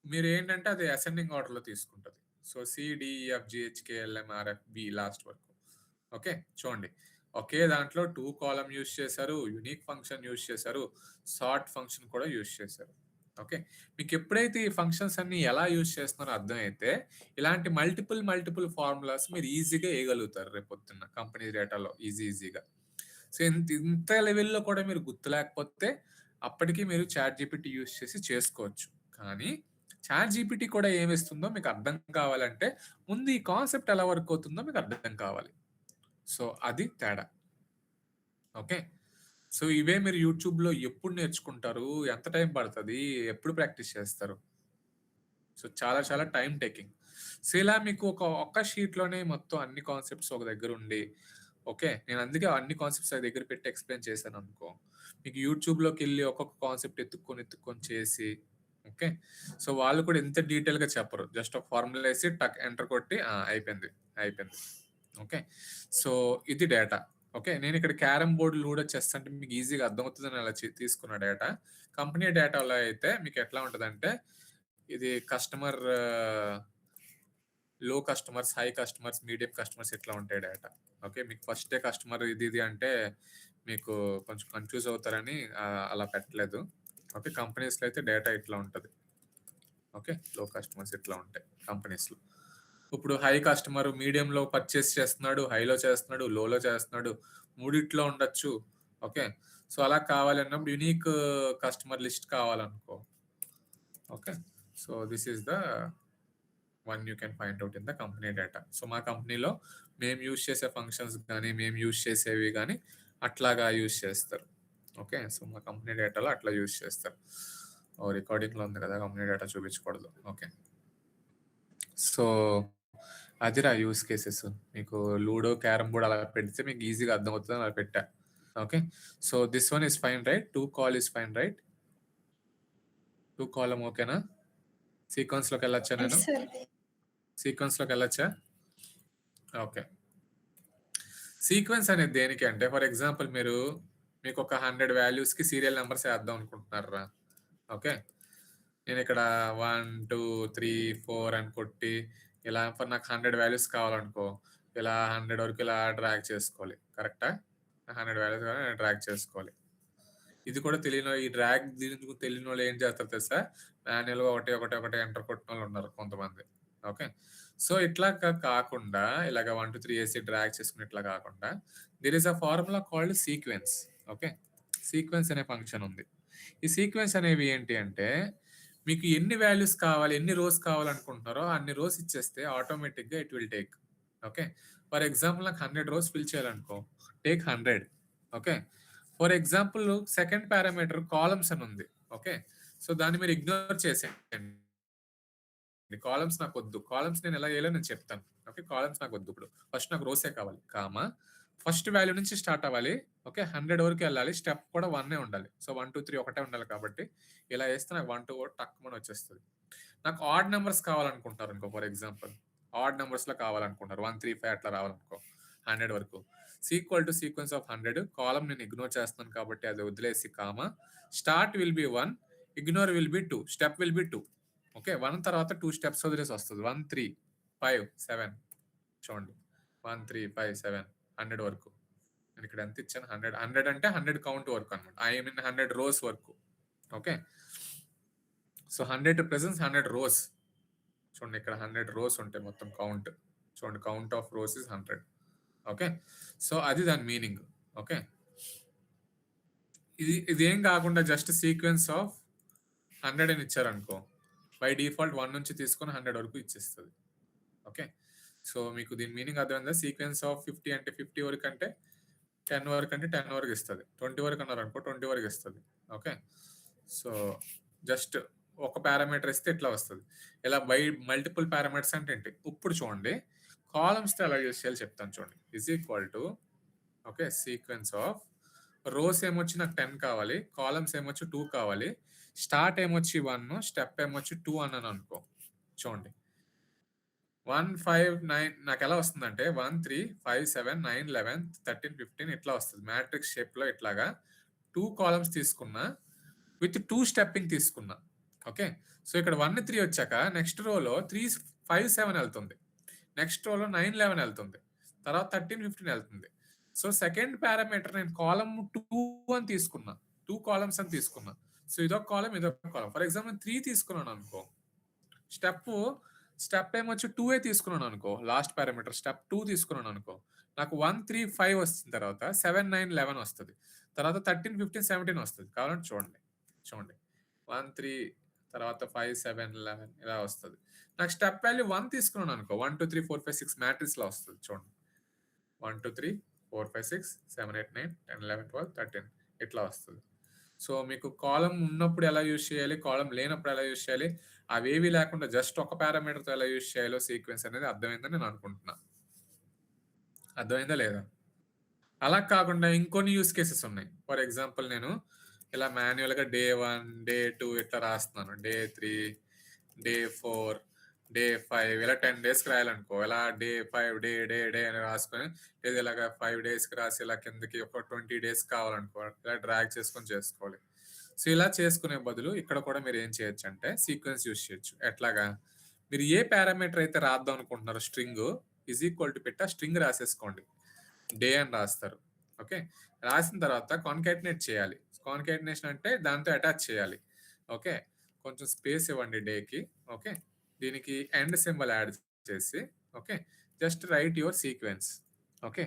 మీరు ఏంటంటే అది అసెండింగ్ ఆర్డర్‌లో తీసుకుంటది. సో CDEFGHKLMRFB లాస్ట్ వరకు. ఓకే. చూడండి. ఒకే దాంట్లో 2 కాలమ్ యూజ్ చేశారు, యూనిక్ ఫంక్షన్ యూజ్ చేశారు, సార్ట్ ఫంక్షన్ కూడా యూజ్ చేశారు. ఓకే. మీకు ఎప్పుడైతే ఈ ఫంక్షన్స్ అన్ని ఎలా యూజ్ చేస్తున్నారో అర్థమైతే ఇలాంటి మల్టిపుల్ ఫార్ములాస్ మీరు ఈజీగా వేయగలుగుతారు రేపొద్దున్న కంపెనీ డేటాలో ఈజీగా. సో ఇంత లెవెల్‌లో కూడా మీరు గుర్తులేకపోతే అప్పటికి మీరు చాట్ జీపీటీ యూజ్ చేసి చేసుకోవచ్చు. కానీ చాట్ జీపీటీ కూడా ఏమిస్తుందో మీకు అర్థం కావాలంటే ముందు ఈ కాన్సెప్ట్ ఎలా వర్క్ అవుతుందో మీకు అర్థం కావాలి. సో అది తేడా. ఓకే. సో ఇవే మీరు యూట్యూబ్‌లో ఎప్పుడు నేర్చుకుంటారు? ఎంత టైం పడతది? ఎప్పుడు ప్రాక్టీస్ చేస్తారు? సో చాలా టైం టేకింగ్. సో ఇలా మీకు ఒక్క షీట్‌లోనే మొత్తం అన్ని కాన్సెప్ట్స్ ఒక దగ్గర ఉండి, ఓకే. నేను అందుకే అన్ని కాన్సెప్ట్స్ ఒక దగ్గర పెట్టి ఎక్స్‌ప్లెయిన్ చేశాననుకో, మీకు యూట్యూబ్‌లోకెళ్ళి ఒక్కొక్క కాన్సెప్ట్ ఎత్తుక్కొని చేసి, ఓకే. సో వాళ్ళు కూడా ఎంత డీటెయిల్‌గా చెప్పరు. జస్ట్ ఒక ఫార్ములా ఏసి టక్ ఎంటర్ కొట్టి అయిపోయింది. ఓకే. సో ఇది డేటా. ఓకే. నేను ఇక్కడ క్యారమ్ బోర్డ్, లూడో, చెస్ అంటే మీకు ఈజీగా అర్థమవుతుందని అలా తీసుకున్న డేటా. కంపెనీ డేటాలో అయితే మీకు ఎట్లా ఉంటదంటే ఇది కస్టమర్ లో customers, high customers, medium customers ఇట్లా ఉంటాయి డేటా. ఓకే. మీకు ఫస్టే కస్టమర్ ఇది అంటే మీకు కొంచెం కన్‌ఫ్యూజ్ అవుతారని అలా పెట్టలేదు. ఓకే. కంపెనీస్‌లో అయితే డేటా ఇట్లా ఉంటది. ఓకే. లో కస్టమర్స్ ఇట్లా ఉంటాయి కంపెనీస్‌లో. ఇప్పుడు హై కస్టమర్ మీడియంలో పర్చేస్ చేస్తున్నాడు, హైలో చేస్తున్నాడు, లోలో చేస్తున్నాడు, మూడిట్లో ఉండొచ్చు. ఓకే. సో అలా కావాలన్నప్పుడు యూనిక్ కస్టమర్ లిస్ట్ కావాలనుకో, okay. So this is the one you can find out in the company data. So మా కంపెనీలో మేము యూజ్ చేసే ఫంక్షన్స్ కానీ, మేము యూజ్ చేసేవి కానీ అట్లాగా యూజ్ చేస్తారు. ఓకే. సో మా కంపెనీ డేటాలో అట్లా యూజ్ చేస్తారు. రికార్డింగ్‌లో ఉంది కదా, కంపెనీ డేటా చూపించకూడదు. ఓకే. సో అదిరా యూజ్ కేసెస్. మీకు లూడో, క్యారమ్ బోర్డ్ అలా పెడితే మీకు ఈజీగా అర్థమవుతుందని అలా పెట్టా. Okay. So this one is fine right. 2 call is fine right. 2 column ఓకేనా? సీక్వెన్స్‌లోకి వెళ్ళొచ్చా నేను? Yes sir. సీక్వెన్స్‌లోకి వెళ్ళొచ్చా? ఓకే. సీక్వెన్స్ అనేది దేనికి అంటే ఫర్ ఎగ్జాంపుల్ మీకు ఒక 100 వాల్యూస్‌కి సీరియల్ నంబర్స్ వేద్దాం అనుకుంటున్నారురా. ఓకే. నేను ఇక్కడ 1, 2, 3, 4 అని కొట్టి ఇలా నాకు 100 వాల్యూస్ కావాలనుకో, ఇలా 100 వరకు ఇలా డ్రాగ్ చేసుకోవాలి. కరెక్టా? 100 వాల్యూస్ డ్రాగ్ చేసుకోవాలి. ఇది కూడా ఈ డ్రాగ్ తెలియని వాళ్ళు ఏం చేస్తారు తెలుసా? మాన్యువల్‌గా ఒకటి ఎంటర్ కొట్టిన వాళ్ళు ఉన్నారు కొంతమంది. ఓకే. సో ఇట్లా కాకుండా ఇలాగ 1, 2, 3 వేసి డ్రాగ్ చేసుకుని ఇట్లా కాకుండా there is a formula called sequence. Okay. Sequence అనే ఫంక్షన్ ఉంది. ఈ సీక్వెన్స్ అనేవి ఏంటి అంటే మీకు ఎన్ని వాల్యూస్ కావాలి, ఎన్ని రోస్ కావాలనుకుంటున్నారో అన్ని రోస్ ఇచ్చేస్తే ఆటోమేటిక్‌గా it will take. Okay. For example నాకు 100 రోస్ ఫిల్ చేయాలనుకో, take 100. Okay. For example second parameter columns అని ఉంది. ఓకే. సో దాన్ని మీరు ఇగ్నోర్ చేసేయండి. కాలమ్స్ నాకొద్దు. కాలమ్స్ నేను ఎలా చేయాలో నేను చెప్తాను. ఓకే. కాలమ్స్ నాకొద్దు ఇప్పుడు. ఫస్ట్ నాకు రోసే కావాలి. ఫస్ట్ వాల్యూ నుంచి స్టార్ట్ అవ్వాలి. ఓకే. 100 వరకు వెళ్ళాలి. స్టెప్ కూడా 1 ఉండాలి. సో 1, 2, 3 ఒకటే ఉండాలి కాబట్టి ఇలా వేస్తే నాకు 1, 2 టక్కుమని వచ్చేస్తుంది. నాకు ఆడ్ నెంబర్స్ కావాలనుకుంటారు అనుకో, ఫర్ ఎగ్జాంపుల్ ఆడ్ నెంబర్స్‌లో కావాలనుకుంటారు. 1, 3, 5 అట్లా రావాలనుకో 100 వరకు. Equal to sequence of 100 column నేను ఇగ్నోర్ చేస్తున్నాను కాబట్టి అది వదిలేసి start will be 1, ignore will be 2, step will be 2. Okay. 1 తర్వాత 2 స్టెప్స్ వదిలేసి వస్తుంది. 1, 3, 5, 7 చూడండి. 1, 3, 5, 7 100 వరకు. నేను ఇక్కడ ఎంత ఇచ్చాను? 100 అంటే 100 కౌంట్ వరకు అనమాట. ఐ మీన్ 100 రోస్ వరకు. ఓకే. So 100 represents 100 rows. చూడండి ఇక్కడ 100 రోస్ ఉంటాయి మొత్తం కౌంట్. చూడండి count of rows is 100. Okay. So అది దాని మీనింగ్. ఓకే. ఇది ఏం కాకుండా జస్ట్ సీక్వెన్స్ ఆఫ్ 100 అని ఇచ్చారనుకో, బై డిఫాల్ట్ 1 నుంచి తీసుకొని 100 వరకు ఇచ్చేస్తుంది. ఓకే. సో మీకు దీని మీనింగ్ అర్థమైందా? సీక్వెన్స్ ఆఫ్ 50 అంటే 50 వరకు అంటే 10 వరకు అంటే 10 వరకు ఇస్తుంది. 20 వరకు అన్నారనుకో 20 వరకు ఇస్తుంది. ఓకే. సో జస్ట్ ఒక పారామీటర్ ఇస్తే ఇట్లా వస్తుంది. ఇలా బై మల్టిపుల్ పారామీటర్స్ అంటే ఏంటి? ఇప్పుడు చూడండి కాలమ్స్తో ఎలా యూజ్ చేయాలో చెప్తాను చూడండి. Is equal to okay sequence of rows ఏమొచ్చి నాకు 10 కావాలి, కాలమ్స్ ఏమొచ్చి 2 కావాలి, స్టార్ట్ ఏమొచ్చి 1, స్టెప్ ఏమొచ్చి 2 అన్నాను అనుకో. చూడండి 1, 5, 9 నాకు ఎలా వస్తుందంటే 1, 3, 5, 7, 9, 11, 13, 15 ఇట్లా వస్తుంది. మ్యాట్రిక్స్ షేప్లో ఇట్లాగా 2 కాలమ్స్ తీసుకున్నా విత్ 2 స్టెప్పింగ్ తీసుకున్నా. ఓకే. సో ఇక్కడ 1, 3 వచ్చాక నెక్స్ట్ రోలో 3, 5, 7 వెళ్తుంది. నెక్స్ట్ రోలో 9, 11 వెళ్తుంది. తర్వాత 13, 15 వెళ్తుంది. సో సెకండ్ పారామీటర్ నేను కాలమ్ 2 అని తీసుకున్నా. 2 కాలమ్స్ అని తీసుకున్నా. సో ఇదొక కాలమ్, ఇదొక కాలమ్. ఫర్ ఎగ్జాంపుల్ 3 తీసుకున్నాను అనుకో, స్టెప్ ఏమొచ్చి 2 తీసుకున్నాను అనుకో, లాస్ట్ పారామీటర్ స్టెప్ 2 తీసుకున్నాను అనుకో, నాకు 1, 3, 5 వచ్చిన తర్వాత 7, 9, 11 వస్తుంది. తర్వాత 13, 15, 17 వస్తుంది. కావాలంటే చూడండి 1, 3 తర్వాత 5, 7, 11 ఇలా వస్తుంది. నాకు స్టెప్ వాల్యూ 1 తీసుకున్నాను అనుకో, 1, 2, 3, 4, 5, 6 మ్యాట్రిక్స్ లో వస్తుంది. చూడండి 1, 2, 3, 4, 5, 6, 7, 8, 9, 10, 11, 12, 13 ఇట్లా వస్తుంది. సో మీకు కాలం ఉన్నప్పుడు ఎలా యూజ్ చేయాలి, కాలం లేనప్పుడు ఎలా యూజ్ చేయాలి, అవేవి లేకుండా జస్ట్ ఒక పారామీటర్తో ఎలా యూజ్ చేయాలో సీక్వెన్స్ అనేది అర్థమైందని నేను అనుకుంటున్నా. అర్థమైందా లేదా? అలా కాకుండా ఇంకొన్ని యూస్ కేసెస్ ఉన్నాయి. ఫర్ ఎగ్జాంపుల్ నేను ఇలా మాన్యువల్గా డే 1, డే 2 ఇట్లా రాస్తున్నాను. డే 3, డే 4, డే 5 ఇలా 10 డేస్కి రాయాలనుకో, ఇలా డే 5 డే అని రాసుకొని లేదా ఇలాగా 5 డేస్కి రాసి ఇలా కిందకి ఒక 20 డేస్ కావాలనుకో, ఇలా డ్రాగ్ చేసుకొని చేసుకోవాలి. సో ఇలా చేసుకునే బదులు ఇక్కడ కూడా మీరు ఏం చేయొచ్చు అంటే సీక్వెన్స్ యూజ్ చేయొచ్చు. ఎట్లాగా? మీరు ఏ పారామీటర్ అయితే రాద్దాం అనుకుంటున్నారో స్ట్రింగ్ ఈజ్ ఈక్వల్ టు పెట్టి ఆ స్ట్రింగ్ రాసేసుకోండి. డే అని రాస్తారు. ఓకే. రాసిన తర్వాత కాన్కాటినేట్ చేయాలి. కాన్కాటినేషన్ అంటే దాంతో అటాచ్ చేయాలి. ఓకే. కొంచెం స్పేస్ ఇవ్వండి డేకి. ఓకే. దీనికి ఎండ్ సింబల్ యాడ్ చేసి okay just right your sequence. Okay.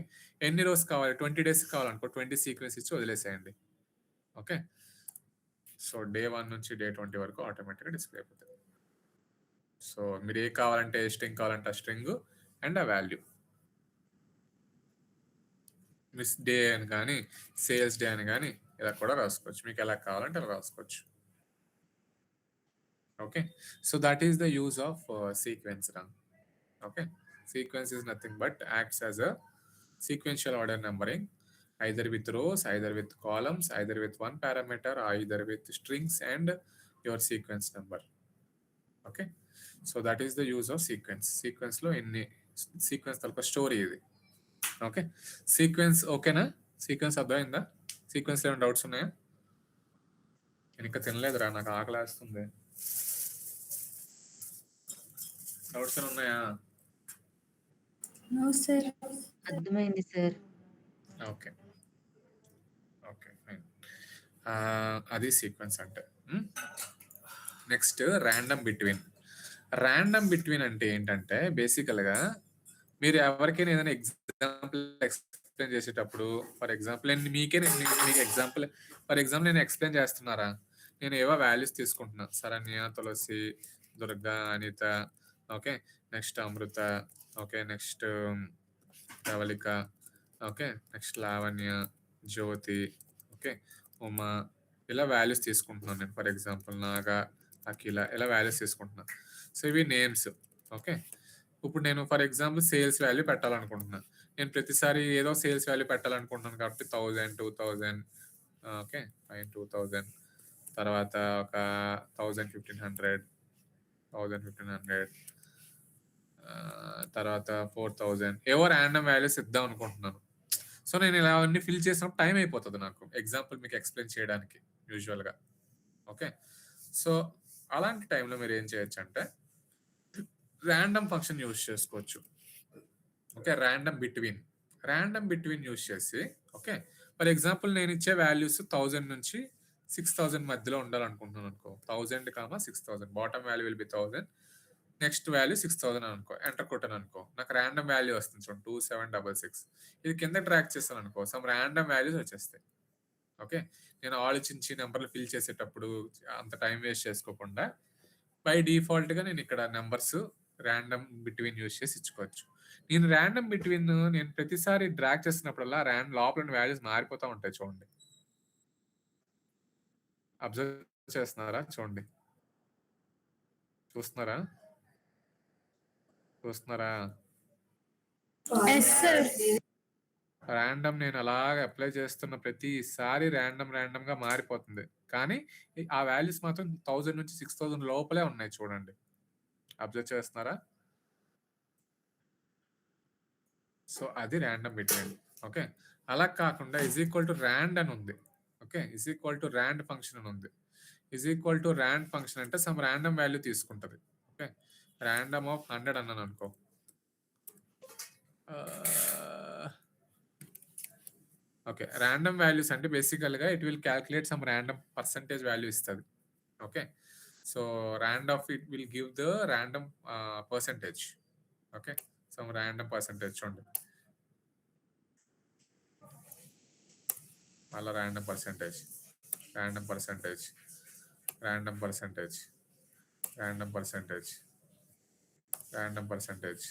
ఎన్ని రోజు కావాలి, 20 డేస్ కావాలనుకో 20 సీక్వెన్స్ ఇచ్చి వదిలేసేయండి. ఓకే. సో డే 1 నుంచి డే 20 వరకు ఆటోమేటిక్గా డిస్ప్లే అయిపోతుంది. సో మీరు ఏ కావాలంటే ఏ స్ట్రింగ్ కావాలంటే ఆ స్ట్రింగ్ అండ్ ఆ వాల్యూ. మిస్ డే అని కానీ సేల్స్ డే అని కానీ ఇలా కూడా రాసుకోవచ్చు. మీకు ఎలా కావాలంటే అలా రాసుకోవచ్చు. Okay. So that is the use of sequence రా. Okay. Sequence is nothing but acts as a sequential order numbering, either with rows, either with columns, either with one parameter, either with strings and your sequence number. Okay. So that is the use of sequence. Sequence lo inni sequence talka story idi. Okay. Sequence okay na? Sequence అర్థమైందా? Sequence లో ఏమైనా doubts ఉన్నాయా? నేను ఇంకా తినలేదురా, నాకు ఆకలి వేస్తుంది. Doubts ఏమైనా ఉన్నాయా? No sir. అర్థమైంది సార్. ఓకే. Okay fine. అది సీక్వెన్స్ అంటే. Next random between. Random between అంటే ఏంటంటే బేసికల్గా మీరు ఎవరికైనా ఏదైనా ఎగ్జాంపుల్ ఎక్స్ప్లెయిన్ చేసేటప్పుడు ఫర్ ఎగ్జాంపుల్ మీకు ఎగ్జాంపుల్ నేను ఎక్స్ప్లెయిన్ చేస్తున్నారా, నేను ఏవో వాల్యూస్ తీసుకుంటున్నా. Saranya, Tulasi, Durga, Anitha, okay, next Amrutha, okay, next Dhavalika, okay, next Lavanya, Jyothi, okay, Uma, ఇలా వాల్యూస్ తీసుకుంటున్నాను నేను. ఫర్ ఎగ్జాంపుల్ నాగా, అఖిల ఇలా వాల్యూస్ తీసుకుంటున్నాను. సో ఇవి నేమ్స్. ఓకే. ఇప్పుడు నేను ఫర్ ఎగ్జాంపుల్ సేల్స్ వాల్యూ పెట్టాలనుకుంటున్నాను. నేను ప్రతిసారి ఏదో సేల్స్ వాల్యూ పెట్టాలనుకుంటున్నాను కాబట్టి 1000, 2000, ఓకే, 2000, తర్వాత ఒక 1000, 1500, 1500, తర్వాత 4000 ఏవో ర్యాండమ్ వాల్యూస్ ఇద్దాం అనుకుంటున్నాను. సో నేను ఇలా అన్ని ఫిల్ చేసినప్పుడు టైం అయిపోతుంది నాకు ఎగ్జాంపుల్ మీకు ఎక్స్ప్లెయిన్ చేయడానికి యూజువల్గా. ఓకే. సో అలాంటి టైంలో మీరు ఏం చేయొచ్చు అంటే ర్యాండమ్ ఫంక్షన్ యూజ్ చేసుకోవచ్చు. ఓకే. ర్యాండమ్ బిట్వీన్ యూజ్ చేసి ఓకే ఫర్ ఎగ్జాంపుల్ నేను ఇచ్చే వాల్యూస్ 1000 నుంచి 6000 మధ్యలో ఉండాలనుకుంటున్నాను అనుకో. 1000, 6000 bottom value will be 1000, next value 6000 అనుకో. ఎంటర్ కొట్టాను అనుకో, నాకు ర్యాండమ్ వాల్యూ వస్తుంది చూడండి 2766. ఇది కింద ట్రాక్ చేస్తాను అనుకో, సమ్ ర్యాండమ్ వాల్యూస్ వచ్చేస్తాయి. ఓకే. నేను ఆలోచించి నెంబర్లు ఫిల్ చేసేటప్పుడు అంత టైం వేస్ట్ చేసుకోకుండా బై డిఫాల్ట్గా నేను ఇక్కడ నెంబర్స్ ర్యాండమ్ బిట్వీన్ యూజ్ చేసి ఇచ్చుకోవచ్చు. నేను ర్యాండమ్ బిట్వీన్ నేను ప్రతిసారి డ్రాగ్ చేస్తున్నప్పుడల్లా లోపల వాల్యూస్ మారిపోతూ ఉంటాయి చూడండి. అబ్జర్వ్ చేస్తున్నారా? చూడండి, చూస్తున్నారా? Yes sir. ర్యాండమ్ నేను అలాగ అప్లై చేస్తున్న ప్రతిసారి ర్యాండమ్ గా మారిపోతుంది. కానీ ఆ వాల్యూస్ మాత్రం 1000 నుంచి 6000 లోపలే ఉన్నాయి చూడండి. అబ్జర్వ్ చేస్తున్నారా? సో అది ర్యాండమ్ బిట్వీన్. ఓకే. అలా కాకుండా ఈజ్ ఈక్వల్ టు ర్యాండ్ అని ఉంది. Okay. Is equal to rand function అని ఉంది. Is equal to rand function అంటే సమ్ ర్యాండమ్ వాల్యూ తీసుకుంటది. ఓకే, ర్యాండమ్ ఆఫ్ 100 అన్నాను అనుకో. ఓకే, ర్యాండమ్ వాల్యూస్ అంటే బేసికల్గా it will calculate some random percentage value ఇస్తుంది. Okay, so rand of it will give the random percentage. Okay, some random percentage చూడండి, మళ్ళీ random percentage, random percentage, random percentage, random percentage, random percentage,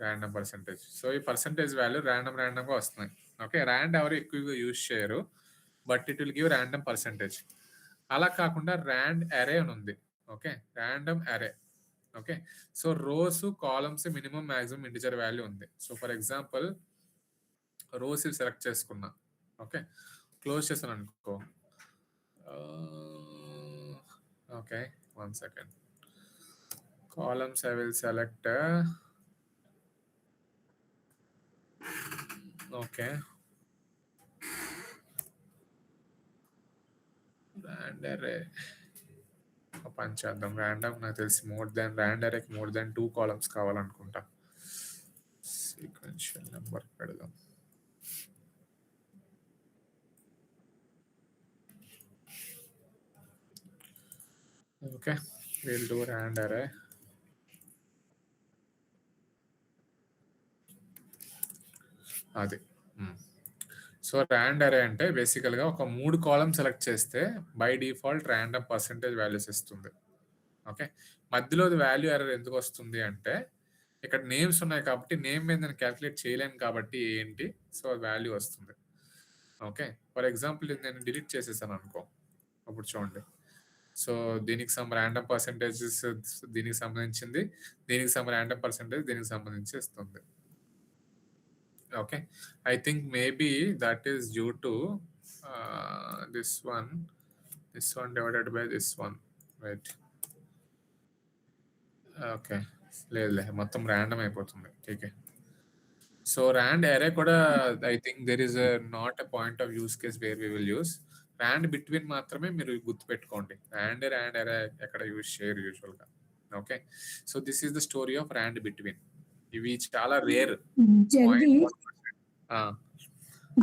random percentage. So ఈ percentage value ర్యాండమ్గా వస్తున్నాయి. Okay, rand ఎవరు ఎక్కువగా use చేయరు, but it will give random percentage. అలా కాకుండా ర్యాండ్ అరే అని ఉంది. Okay, random array. Okay, so rows columns minimum maximum integer value ఉంది. So for example rows select చేసుకున్నా. ఓకే, క్లోజ్ చేసాను అనుకో. Okay, 1 second. Columns I will select. Okay, rand array పంచేద్దాం. Random నాకు తెలిసి ర్యాండ్ అరేకి మోర్ దాన్ 2 కాలమ్స్ కావాలనుకుంటా. Sequential number పెడదాం. Okay, we'll do rand array. అది సో ర్యాండ్ అరే అంటే బేసికల్గా ఒక 3 కాలమ్ సెలెక్ట్ చేస్తే by default random percentage values ఇస్తుంది. ఓకే, మధ్యలో వాల్యూ ఎర్రర్ ఎందుకు వస్తుంది అంటే ఇక్కడ నేమ్స్ ఉన్నాయి కాబట్టి నేమ్ మీద నేను క్యాల్కులేట్ చేయలేను కాబట్టి ఏంటి, సో వాల్యూ వస్తుంది. ఓకే, ఫర్ ఎగ్జాంపుల్ నేను డిలీట్ చేసేసాను అనుకో. అప్పుడు చూడండి, సో దీనికి సమ్ ర్యాండమ్ పర్సంటేజెస్ దీనికి సంబంధించింది, దీనికి సమ్ ర్యాండమ్ పర్సంటేజ్ దీనికి సంబంధించి ఇస్తుంది. Okay, I think maybe that is due to this one divided by this one, right? Okay, లేదు మొత్తం ర్యాండమ్ అయిపోతుంది. ఓకే, సో ర్యాండ్ అరే కూడా I think there is not a point of use case where we will use. Rand between మాత్రమే మీరు గుర్తుపెట్టుకోండి. Rand array ఎక్కడ use చేయరు యూజువల్గా. Okay, so this is the story of rand between. ఇవి చాలా rare.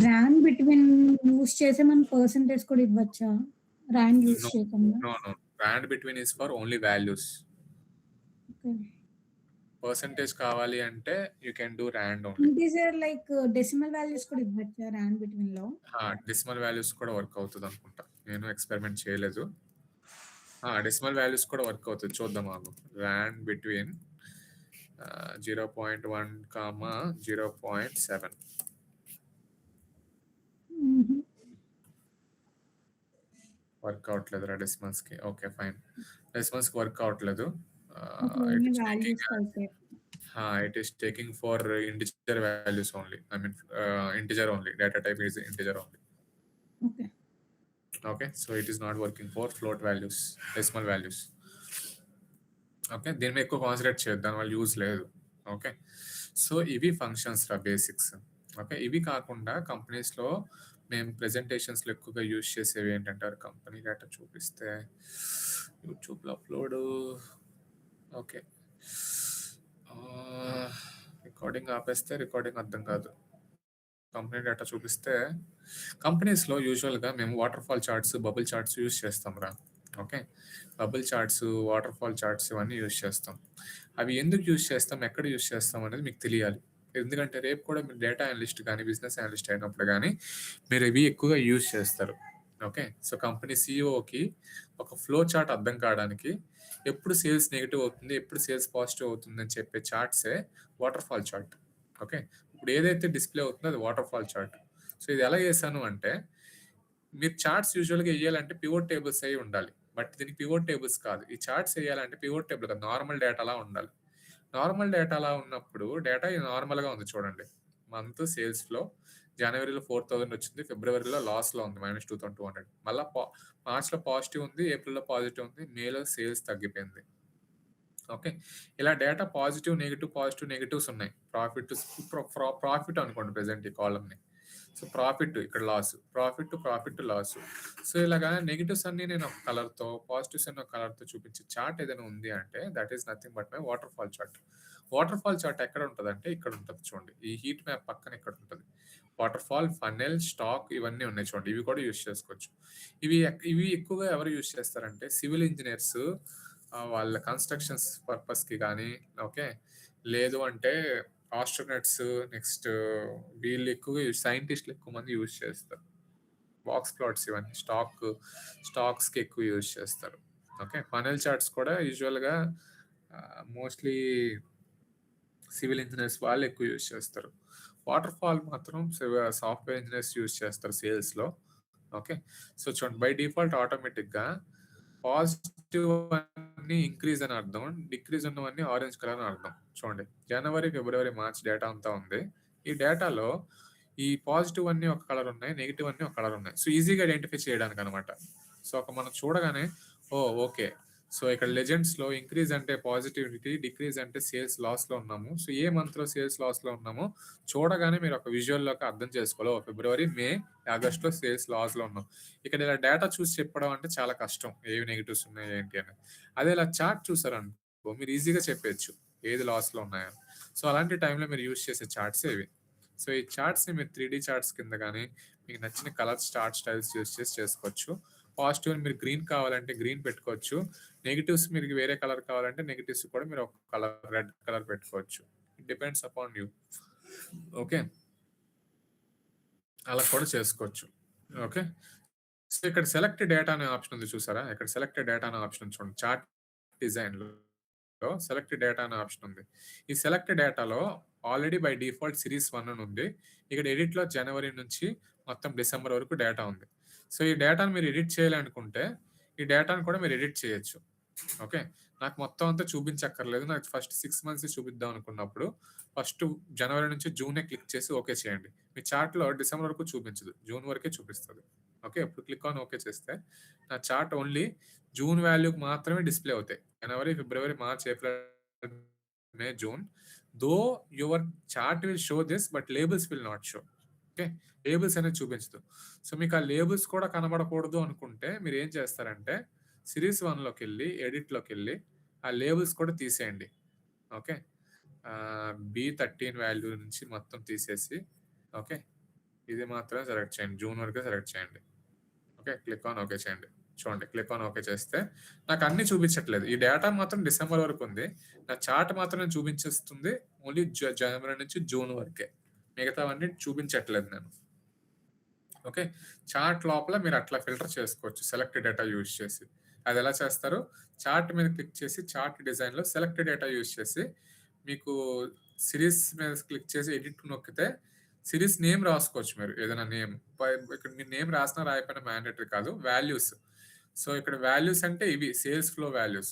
Rand between use చేసే మనం పర్సంటేజ్ కూడా ఇవ్వచ్చా? ర్యాండ్ యూస్ చేయకుండా? No, rand between is for only values. Okay, percentage కావాలి అంటే you can do rand only. Integer like decimal values కూడా ఇవ్వచ్చా rand between లో? డెసిమల్ వాల్యూస్ కూడా వర్క్ అవుతుంది అనుకుంటా, నేను ఎక్స్పెరిమెంట్ చేయలేదు. డెసిమల్ వాల్యూస్ కూడా వర్క్ అవుతుంది, చూద్దాం ఆగు. Rand between 0.1, 0.7. వర్క్ అవట్లేదు డెసిమల్స్ కి. ఓకే ఫైన్, డెసిమల్స్ కి వర్క్ అవట్లేదు. It is taking for integer values only. I mean integer only. Data type is integer only. Okay, so it is not working for float values, decimal values. Okay, దీని మీద ఎక్కువ concentrate చేయొద్దు, దానివల్ల use లేదు. Okay, so ఇవి functions రా basics. Okay, ఇవి కాకుండా కంపెనీస్లో మేము ప్రెజెంటేషన్స్లో ఎక్కువగా యూజ్ చేసేవి ఏంటంటే కంపెనీ డేటా చూపిస్తే యూట్యూబ్లో అప్లోడ్. ఓకే, రికార్డింగ్ ఆపేస్తే రికార్డింగ్ అర్థం కాదు. కంపెనీ డేటా చూపిస్తే కంపెనీస్లో యూజువల్గా మేము water fall charts, bubble charts use చేస్తాం రా. Okay, bubble charts, water fall charts ఇవన్నీ యూజ్ చేస్తాం. అవి ఎందుకు యూజ్ చేస్తాం, ఎక్కడ యూజ్ చేస్తాం అనేది మీకు తెలియాలి. ఎందుకంటే రేపు కూడా మీరు డేటా అనలిస్ట్ కానీ బిజినెస్ అనలిస్ట్ అయినప్పుడు కానీ మీరు ఇవి ఎక్కువగా యూజ్ చేస్తారు. ఓకే, సో కంపెనీ సిఇఓకి ఒక ఫ్లో చార్ట్ అర్థం కావడానికి ఎప్పుడు సేల్స్ నెగిటివ్ అవుతుంది, ఎప్పుడు సేల్స్ పాజిటివ్ అవుతుంది అని చెప్పే చార్ట్సే వాటర్ ఫాల్ చార్ట్. ఓకే, ఇప్పుడు ఏదైతే డిస్ప్లే అవుతుందో అది వాటర్ ఫాల్ చార్ట్. సో ఇది ఎలా చేశాను అంటే, మీరు చార్ట్స్ యూజువల్గా వేయాలంటే పివోట్ టేబుల్స్ అయి ఉండాలి, బట్ దీనికి పివోట్ టేబుల్స్ కాదు. ఈ చార్ట్స్ వేయాలంటే పివోట్ టేబుల్ కాదు, నార్మల్ డేటాలా ఉండాలి. నార్మల్ డేటాలా ఉన్నప్పుడు డేటా నార్మల్గా ఉంది చూడండి. మంత్ సేల్స్లో జనవరిలో 4,000 వచ్చింది, ఫిబ్రవరిలో లాస్లో ఉంది -2,200, మళ్ళీ మార్చ్లో పాజిటివ్ ఉంది, ఏప్రిల్లో పాజిటివ్ ఉంది, మేలో సేల్స్ తగ్గిపోయింది. ఓకే, ఇలా డేటా పాజిటివ్ నెగిటివ్స్ ఉన్నాయి. ప్రాఫిట్ అనుకోండి ప్రెసెంట్ ఈ కాలమ్ని. సో ప్రాఫిట్ ఇక్కడ లాస్, ప్రాఫిట్ లాస్. సో ఇలాగా నెగిటివ్స్ అన్ని నేను ఒక కలర్తో, పాజిటివ్స్ అన్ని ఒక కలర్తో చూపించే చార్ట్ ఏదైనా ఉంది అంటే that is nothing but my water fall chart. Water fall chart ఎక్కడ ఉంటుంది అంటే ఇక్కడ ఉంటుంది చూడండి, ఈ హీట్ మ్యాప్ పక్కన ఇక్కడ ఉంటుంది. వాటర్ ఫాల్, ఫనెల్, స్టాక్ ఇవన్నీ ఉన్నాయి చూడండి, ఇవి కూడా యూస్ చేసుకోవచ్చు. ఇవి ఎక్కువగా ఎవరు యూస్ చేస్తారంటే సివిల్ ఇంజనీర్స్ వాళ్ళ కన్స్ట్రక్షన్స్ పర్పస్కి కానీ, ఓకే, లేదు అంటే ఆస్ట్రోనట్స్, నెక్స్ట్ వీళ్ళు ఎక్కువగా సైంటిస్టులు ఎక్కువ మంది యూజ్ చేస్తారు. బాక్స్ ప్లాట్స్ ఇవన్నీ స్టాక్స్కి ఎక్కువ యూజ్ చేస్తారు. ఓకే, ఫనెల్ చార్ట్స్ కూడా యూజువల్గా మోస్ట్లీ సివిల్ ఇంజనీర్స్ వాళ్ళు ఎక్కువ యూజ్ చేస్తారు. వాటర్ ఫాల్ మాత్రం సాఫ్ట్వేర్ ఇంజనీర్స్ యూజ్ చేస్తారు సేల్స్లో. ఓకే, సో చూడండి బై డిఫాల్ట్ ఆటోమేటిక్గా పాజిటివ్ అన్ని ఇంక్రీజ్ అని అర్థం, డిక్రీజ్ ఉన్నవన్నీ ఆరెంజ్ కలర్ అని అర్థం. చూడండి జనవరి, ఫిబ్రవరి, మార్చ్ డేటా అంతా ఉంది. ఈ డేటాలో ఈ పాజిటివ్ అన్ని ఒక కలర్ ఉన్నాయి, నెగిటివ్ అన్ని ఒక కలర్ ఉన్నాయి. సో ఈజీగా ఐడెంటిఫై చేయడానికి అనమాట. సో ఒక మనం చూడగానే ఓకే, సో ఇక్కడ లెజెండ్స్ లో ఇంక్రీజ్ అంటే పాజిటివిటీ, డిక్రీజ్ అంటే సేల్స్ లాస్ లో ఉన్నాము. సో ఏ మంత్ లో సేల్స్ లాస్ లో ఉన్నామో చూడగానే మీరు ఒక విజువల్ లోకి అర్థం చేసుకోవాలి. ఫిబ్రవరి, మే, ఆగస్ట్ లో సేల్స్ లాస్ లో ఉన్నాం. ఇక్కడ ఇలా డేటా చూసి చెప్పడం అంటే చాలా కష్టం, ఏవి నెగిటివ్స్ ఉన్నాయి ఏంటి అని. అదే ఇలా చార్ట్ చూసారనుకో మీరు ఈజీగా చెప్పచ్చు ఏది లాస్ లో ఉన్నాయని. సో అలాంటి టైంలో మీరు యూజ్ చేసే చార్ట్స్ ఇవి. సో ఈ చార్ట్స్ ని మీరు 3D చార్ట్స్ కింద కానీ మీకు నచ్చిన కలర్స్, చార్ట్ స్టైల్స్ యూజ్ చేసి చేసుకోవచ్చు. పాజిటివ్ మీరు గ్రీన్ కావాలంటే గ్రీన్ పెట్టుకోవచ్చు, నెగిటివ్స్ మీరు వేరే కలర్ కావాలంటే నెగిటివ్స్ కూడా మీరు ఒక కలర్, రెడ్ కలర్ పెట్టుకోవచ్చు. It depends upon you. Okay, అలా కూడా చేసుకోవచ్చు. ఓకే, సో ఇక్కడ సెలెక్ట్ డేటా అనే ఆప్షన్ ఉంది చూసారా, ఇక్కడ సెలెక్ట్ డేటా అనే ఆప్షన్ చూడండి. చార్ట్ డిజైన్ లో సెలెక్ట్ డేటా అనే ఆప్షన్ ఉంది. ఈ సెలెక్ట్ డేటాలో ఆల్రెడీ బై డిఫాల్ట్ సిరీస్ 1 అని ఉంది. ఇక్కడ ఎడిట్ లో జనవరి నుంచి మొత్తం డిసెంబర్ వరకు డేటా ఉంది. సో ఈ డేటాను మీరు ఎడిట్ చేయాలనుకుంటే ఈ డేటాను కూడా మీరు ఎడిట్ చేయొచ్చు. ఓకే, నాకు మొత్తం అంతా చూపించక్కర్లేదు, నాకు ఫస్ట్ 6 మంత్స్ చూపిద్దాం అనుకున్నప్పుడు ఫస్ట్ జనవరి నుంచి జూనే క్లిక్ చేసి ఓకే చేయండి. మీ చార్ట్ లో డిసెంబర్ వరకు చూపించదు, జూన్ వరకే చూపిస్తుంది. ఓకే, ఇప్పుడు క్లిక్ ఆన్ ఓకే చేస్తే నా చార్ట్ ఓన్లీ జూన్ వాల్యూకి మాత్రమే డిస్ప్లే అవుతాయి. January, February, March, April, May, June. Though your chart will show this but labels will not show. Okay, labels అనేది చూపించదు. సో మీకు ఆ లేబుల్స్ కూడా కనబడకూడదు అనుకుంటే మీరు ఏం చేస్తారంటే సిరీస్ 1లోకి వెళ్ళి ఎడిట్లోకి వెళ్ళి ఆ లేబుల్స్ కూడా తీసేయండి. ఓకే, B13 వాల్యూ నుంచి మొత్తం తీసేసి ఓకే ఇది మాత్రమే సెలెక్ట్ చేయండి, జూన్ వరకే సెలెక్ట్ చేయండి. ఓకే, క్లిక్ ఆన్ ఓకే చేయండి. చూడండి క్లిక్ ఆన్ ఓకే చేస్తే నాకు అన్ని చూపించట్లేదు, ఈ డేటా మాత్రం డిసెంబర్ వరకు ఉంది, నా చార్ట్ మాత్రం చూపించేస్తుంది ఓన్లీ జనవరి నుంచి జూన్ వరకే, మిగతావన్నీ చూపించట్లేదు నేను. ఓకే, చార్ట్ లోపల మీరు అట్లా ఫిల్టర్ చేసుకోవచ్చు సెలెక్ట్ డేటా యూజ్ చేసి. అది ఎలా చేస్తారు, చార్ట్ మీద క్లిక్ చేసి చార్ట్ డిజైన్ లో సెలెక్ట్ డేటా యూజ్ చేసి మీకు సిరీస్ మీద క్లిక్ చేసి ఎడిట్ నొక్కితే సిరీస్ నేమ్ రాసుకోవచ్చు మీరు, ఏదైనా నేమ్. ఇక్కడ మీరు నేమ్ రాసినా రాయకపోయినా మ్యాండేటరీ కాదు, వాల్యూస్. సో ఇక్కడ వాల్యూస్ అంటే ఇవి సేల్స్ ఫ్లో వాల్యూస్.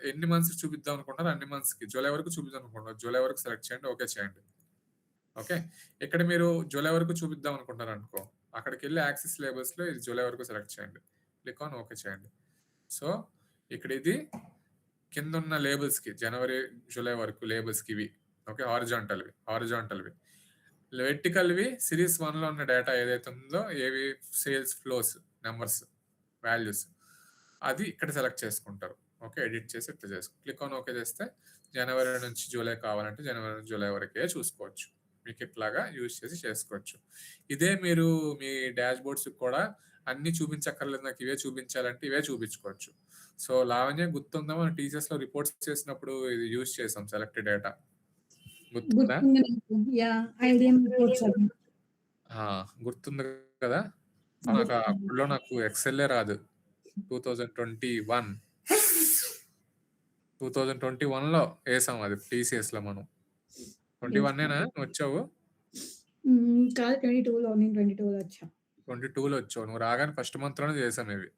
ఎన్ని మంత్స్ చూపిద్దాం అనుకుంటారు అన్ని మంత్స్ కి, జూలై వరకు చూపిద్దాం అనుకుంటారు జూలై వరకు సెలెక్ట్ చేయండి, ఓకే చేయండి. ఓకే, ఇక్కడ మీరు జూలై వరకు చూపిద్దాం అనుకుంటారు అనుకో, అక్కడికి వెళ్ళి యాక్సెస్ లేబుల్స్ లో ఇది జూలై వరకు సెలెక్ట్ చేయండి, క్లిక్ ఆన్ ఓకే చేయండి. సో ఇక్కడ ఇది కింద ఉన్న లేబుల్స్ కి జనవరి, జూలై వరకు లేబుల్స్ కి ఇవి. ఓకే, హారిజాంటల్వి. వెర్టికల్వి సిరీస్ 1లో ఉన్న డేటా ఏదైతే ఉందో ఏవి సేల్స్ ఫ్లోస్ నెంబర్స్ వాల్యూస్ అది ఇక్కడ సెలెక్ట్ చేసుకుంటారు. ఓకే, ఎడిట్ చేసి ఇట్లా చేసుకో, క్లిక్ ఆన్ ఓకే చేస్తే జనవరి నుంచి జూలై కావాలంటే జనవరి నుంచి జూలై వరకే చూసుకోవచ్చు. మీకు ఇట్లాగా యూజ్ చేసి చేసుకోవచ్చు. ఇదే మీరు మీ డాష్ బోర్డ్స్ కూడా అన్ని చూపించక్కర్లేదు, నాకు ఇవే చూపించాలంటే ఇవే చూపించుకోవచ్చు. సో లావణ్య గుర్తుందా, మనం టీచర్స్ లో రిపోర్ట్స్ చేసినప్పుడు ఇది యూజ్ చేసాం సెలెక్ట్ డేటా, గుర్తుందా? గుర్తుంది కదా. నాకు అప్పుడులో నాకు ఎక్సెల్లే రాదు. 2021లో వేసాం అది టీసీఎస్ లో. మనం 21 వచ్చావు కాదు, 22లో నేను 22లో వచ్చా. 22లో వచ్చావు నువ్వు, రాగానే ఫస్ట్ మంత్ లోనే చేసాం ఇవి.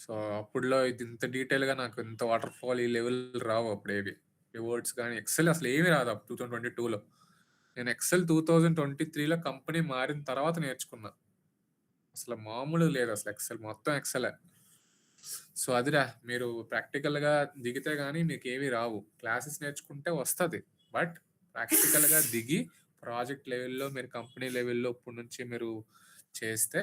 సో అప్పుడులో ఇది ఇంత డీటెయిల్ గా నాకు ఇంత వాటర్ ఫాల్ ఈ లెవెల్ రావు అప్పుడు ఏవి వర్డ్స్ కానీ, ఎక్సెల్ అసలు ఏమీ రాదు అప్పుడు 2022లో. నేను ఎక్సెల్ 2023లో కంపెనీ మారిన తర్వాత నేర్చుకున్నా, అసలు మామూలు లేదు అసలు ఎక్సెల్, మొత్తం ఎక్సెలే. సో అదిరా, మీరు ప్రాక్టికల్ గా దిగితే గానీ మీకు ఏమీ రావు. క్లాసెస్ నేర్చుకుంటే వస్తుంది, బట్ ప్రాక్టికల్ గా దిగి ప్రాజెక్ట్ లెవెల్‌లో మీరు కంపెనీ లెవెల్‌లో ఇప్పటి నుంచి మీరు చేస్తే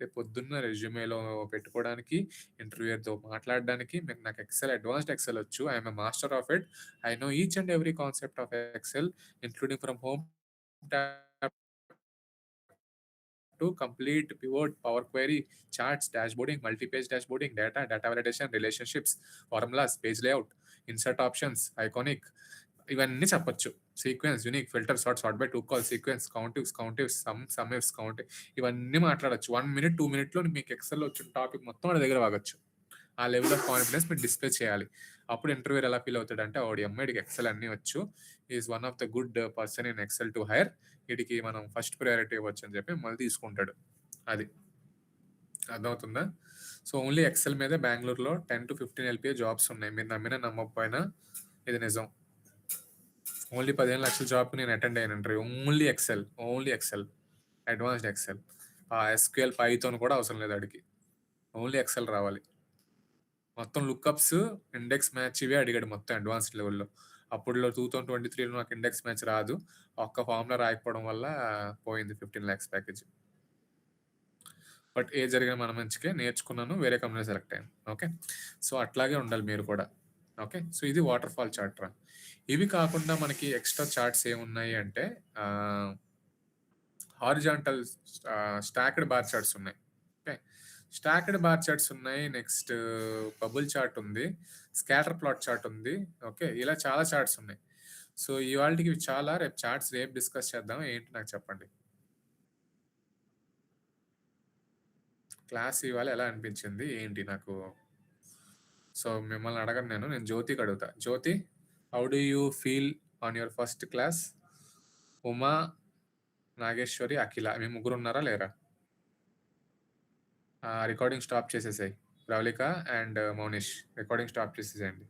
రేపు పొద్దున్న రెజ్యూమేలో పెట్టుకోవడానికి, ఇంటర్వ్యూయర్‌తో మాట్లాడడానికి నాకు అడ్వాన్స్డ్ ఎక్సెల్ వచ్చు. I am a master of it. I know each and every concept of Excel including from home tab to complete pivot, Power Query, charts, dashboarding, multi-page dashboarding, data validation, relationships, formulas, page layout, insert options, iconic, ఇవన్నీ చెప్పొచ్చు. Sequence, unique, filter, sort by 2 col, sequence, countifs, sum ifs, count, ఇవన్నీ మాట్లాడొచ్చు. 1 minute 2 మినిట్లో మీకు ఎక్సెల్లో వచ్చిన topic మొత్తం వాడి దగ్గర వాగొచ్చు. ఆ లెవెల్ ఆఫ్ కాన్ఫిడెన్స్ మీరు డిస్ప్లే చేయాలి. అప్పుడు ఇంటర్వ్యూర్ ఎలా ఫీల్ అవుతాడంటే ఓడి అమ్మాయికి ఎక్సెల్ అన్నీ వచ్చు, is one of the good person in Excel to hire, వీడికి మనం ఫస్ట్ ప్రయారిటీ ఇవ్వచ్చు అని చెప్పి మళ్ళీ తీసుకుంటాడు. అది అర్థమవుతుందా? సో ఓన్లీ ఎక్సెల్ మీదే బెంగళూరులో 10 to 15 LPA జాబ్స్ ఉన్నాయి. మీరు నమ్మినా నమ్మకపోయినా ఇది నిజం. ఓన్లీ 15 లక్షల జాబ్కి నేను అటెండ్ అయిన interview. Only Excel, advanced Excel. ఆ SQL పైథాన్ కూడా అవసరం లేదు అడిగి, ఓన్లీ ఎక్సెల్ రావాలి. మొత్తం లుక్అప్స్, ఇండెక్స్ మ్యాచ్ ఇవే అడిగాడు మొత్తం అడ్వాన్స్డ్ లెవెల్లో. అప్పుడులో 2023లో నాకు ఇండెక్స్ మ్యాచ్ రాదు, ఒక్క ఫామ్లో రాయకపోవడం వల్ల పోయింది 15 lakhs ప్యాకేజ్. బట్ ఏ జరిగిన మన మంచికే, నేర్చుకున్నాను, వేరే కంపెనీ సెలెక్ట్ అయ్యాను. ఓకే, సో అట్లాగే ఉండాలి మీరు కూడా. ఓకే, సో ఇది వాటర్ ఫాల్ చార్ట్ రా. ఇవి కాకుండా మనకి ఎక్స్ట్రా చార్ట్స్ ఏమున్నాయి అంటే హారిజాంటల్ స్టాక్డ్ బార్ చార్ట్స్ ఉన్నాయి. ఓకే, స్టాక్డ్ బార్ చార్ట్స్ ఉన్నాయి. నెక్స్ట్ బబుల్ చార్ట్ ఉంది, స్కాటర్ ప్లాట్ చార్ట్ ఉంది. ఓకే, ఇలా చాలా చార్ట్స్ ఉన్నాయి. సో ఇవాళకి ఇవి చాలా, రేపు చార్ట్స్ రేపు డిస్కస్ చేద్దాం. ఏంటి నాకు చెప్పండి, క్లాస్ ఇవాళ ఎలా అనిపించింది ఏంటి నాకు? సో మిమ్మల్ని అడగను నేను జ్యోతికి అడుగుతా. Jyothi, how do you feel on your first class? Uma, Nageswari, Akhila, మీ ముగ్గురు ఉన్నారా లేరా? రికార్డింగ్ స్టాప్ చేసేసాయి. Pravalika and Mounish recording stop చేసేసేయండి.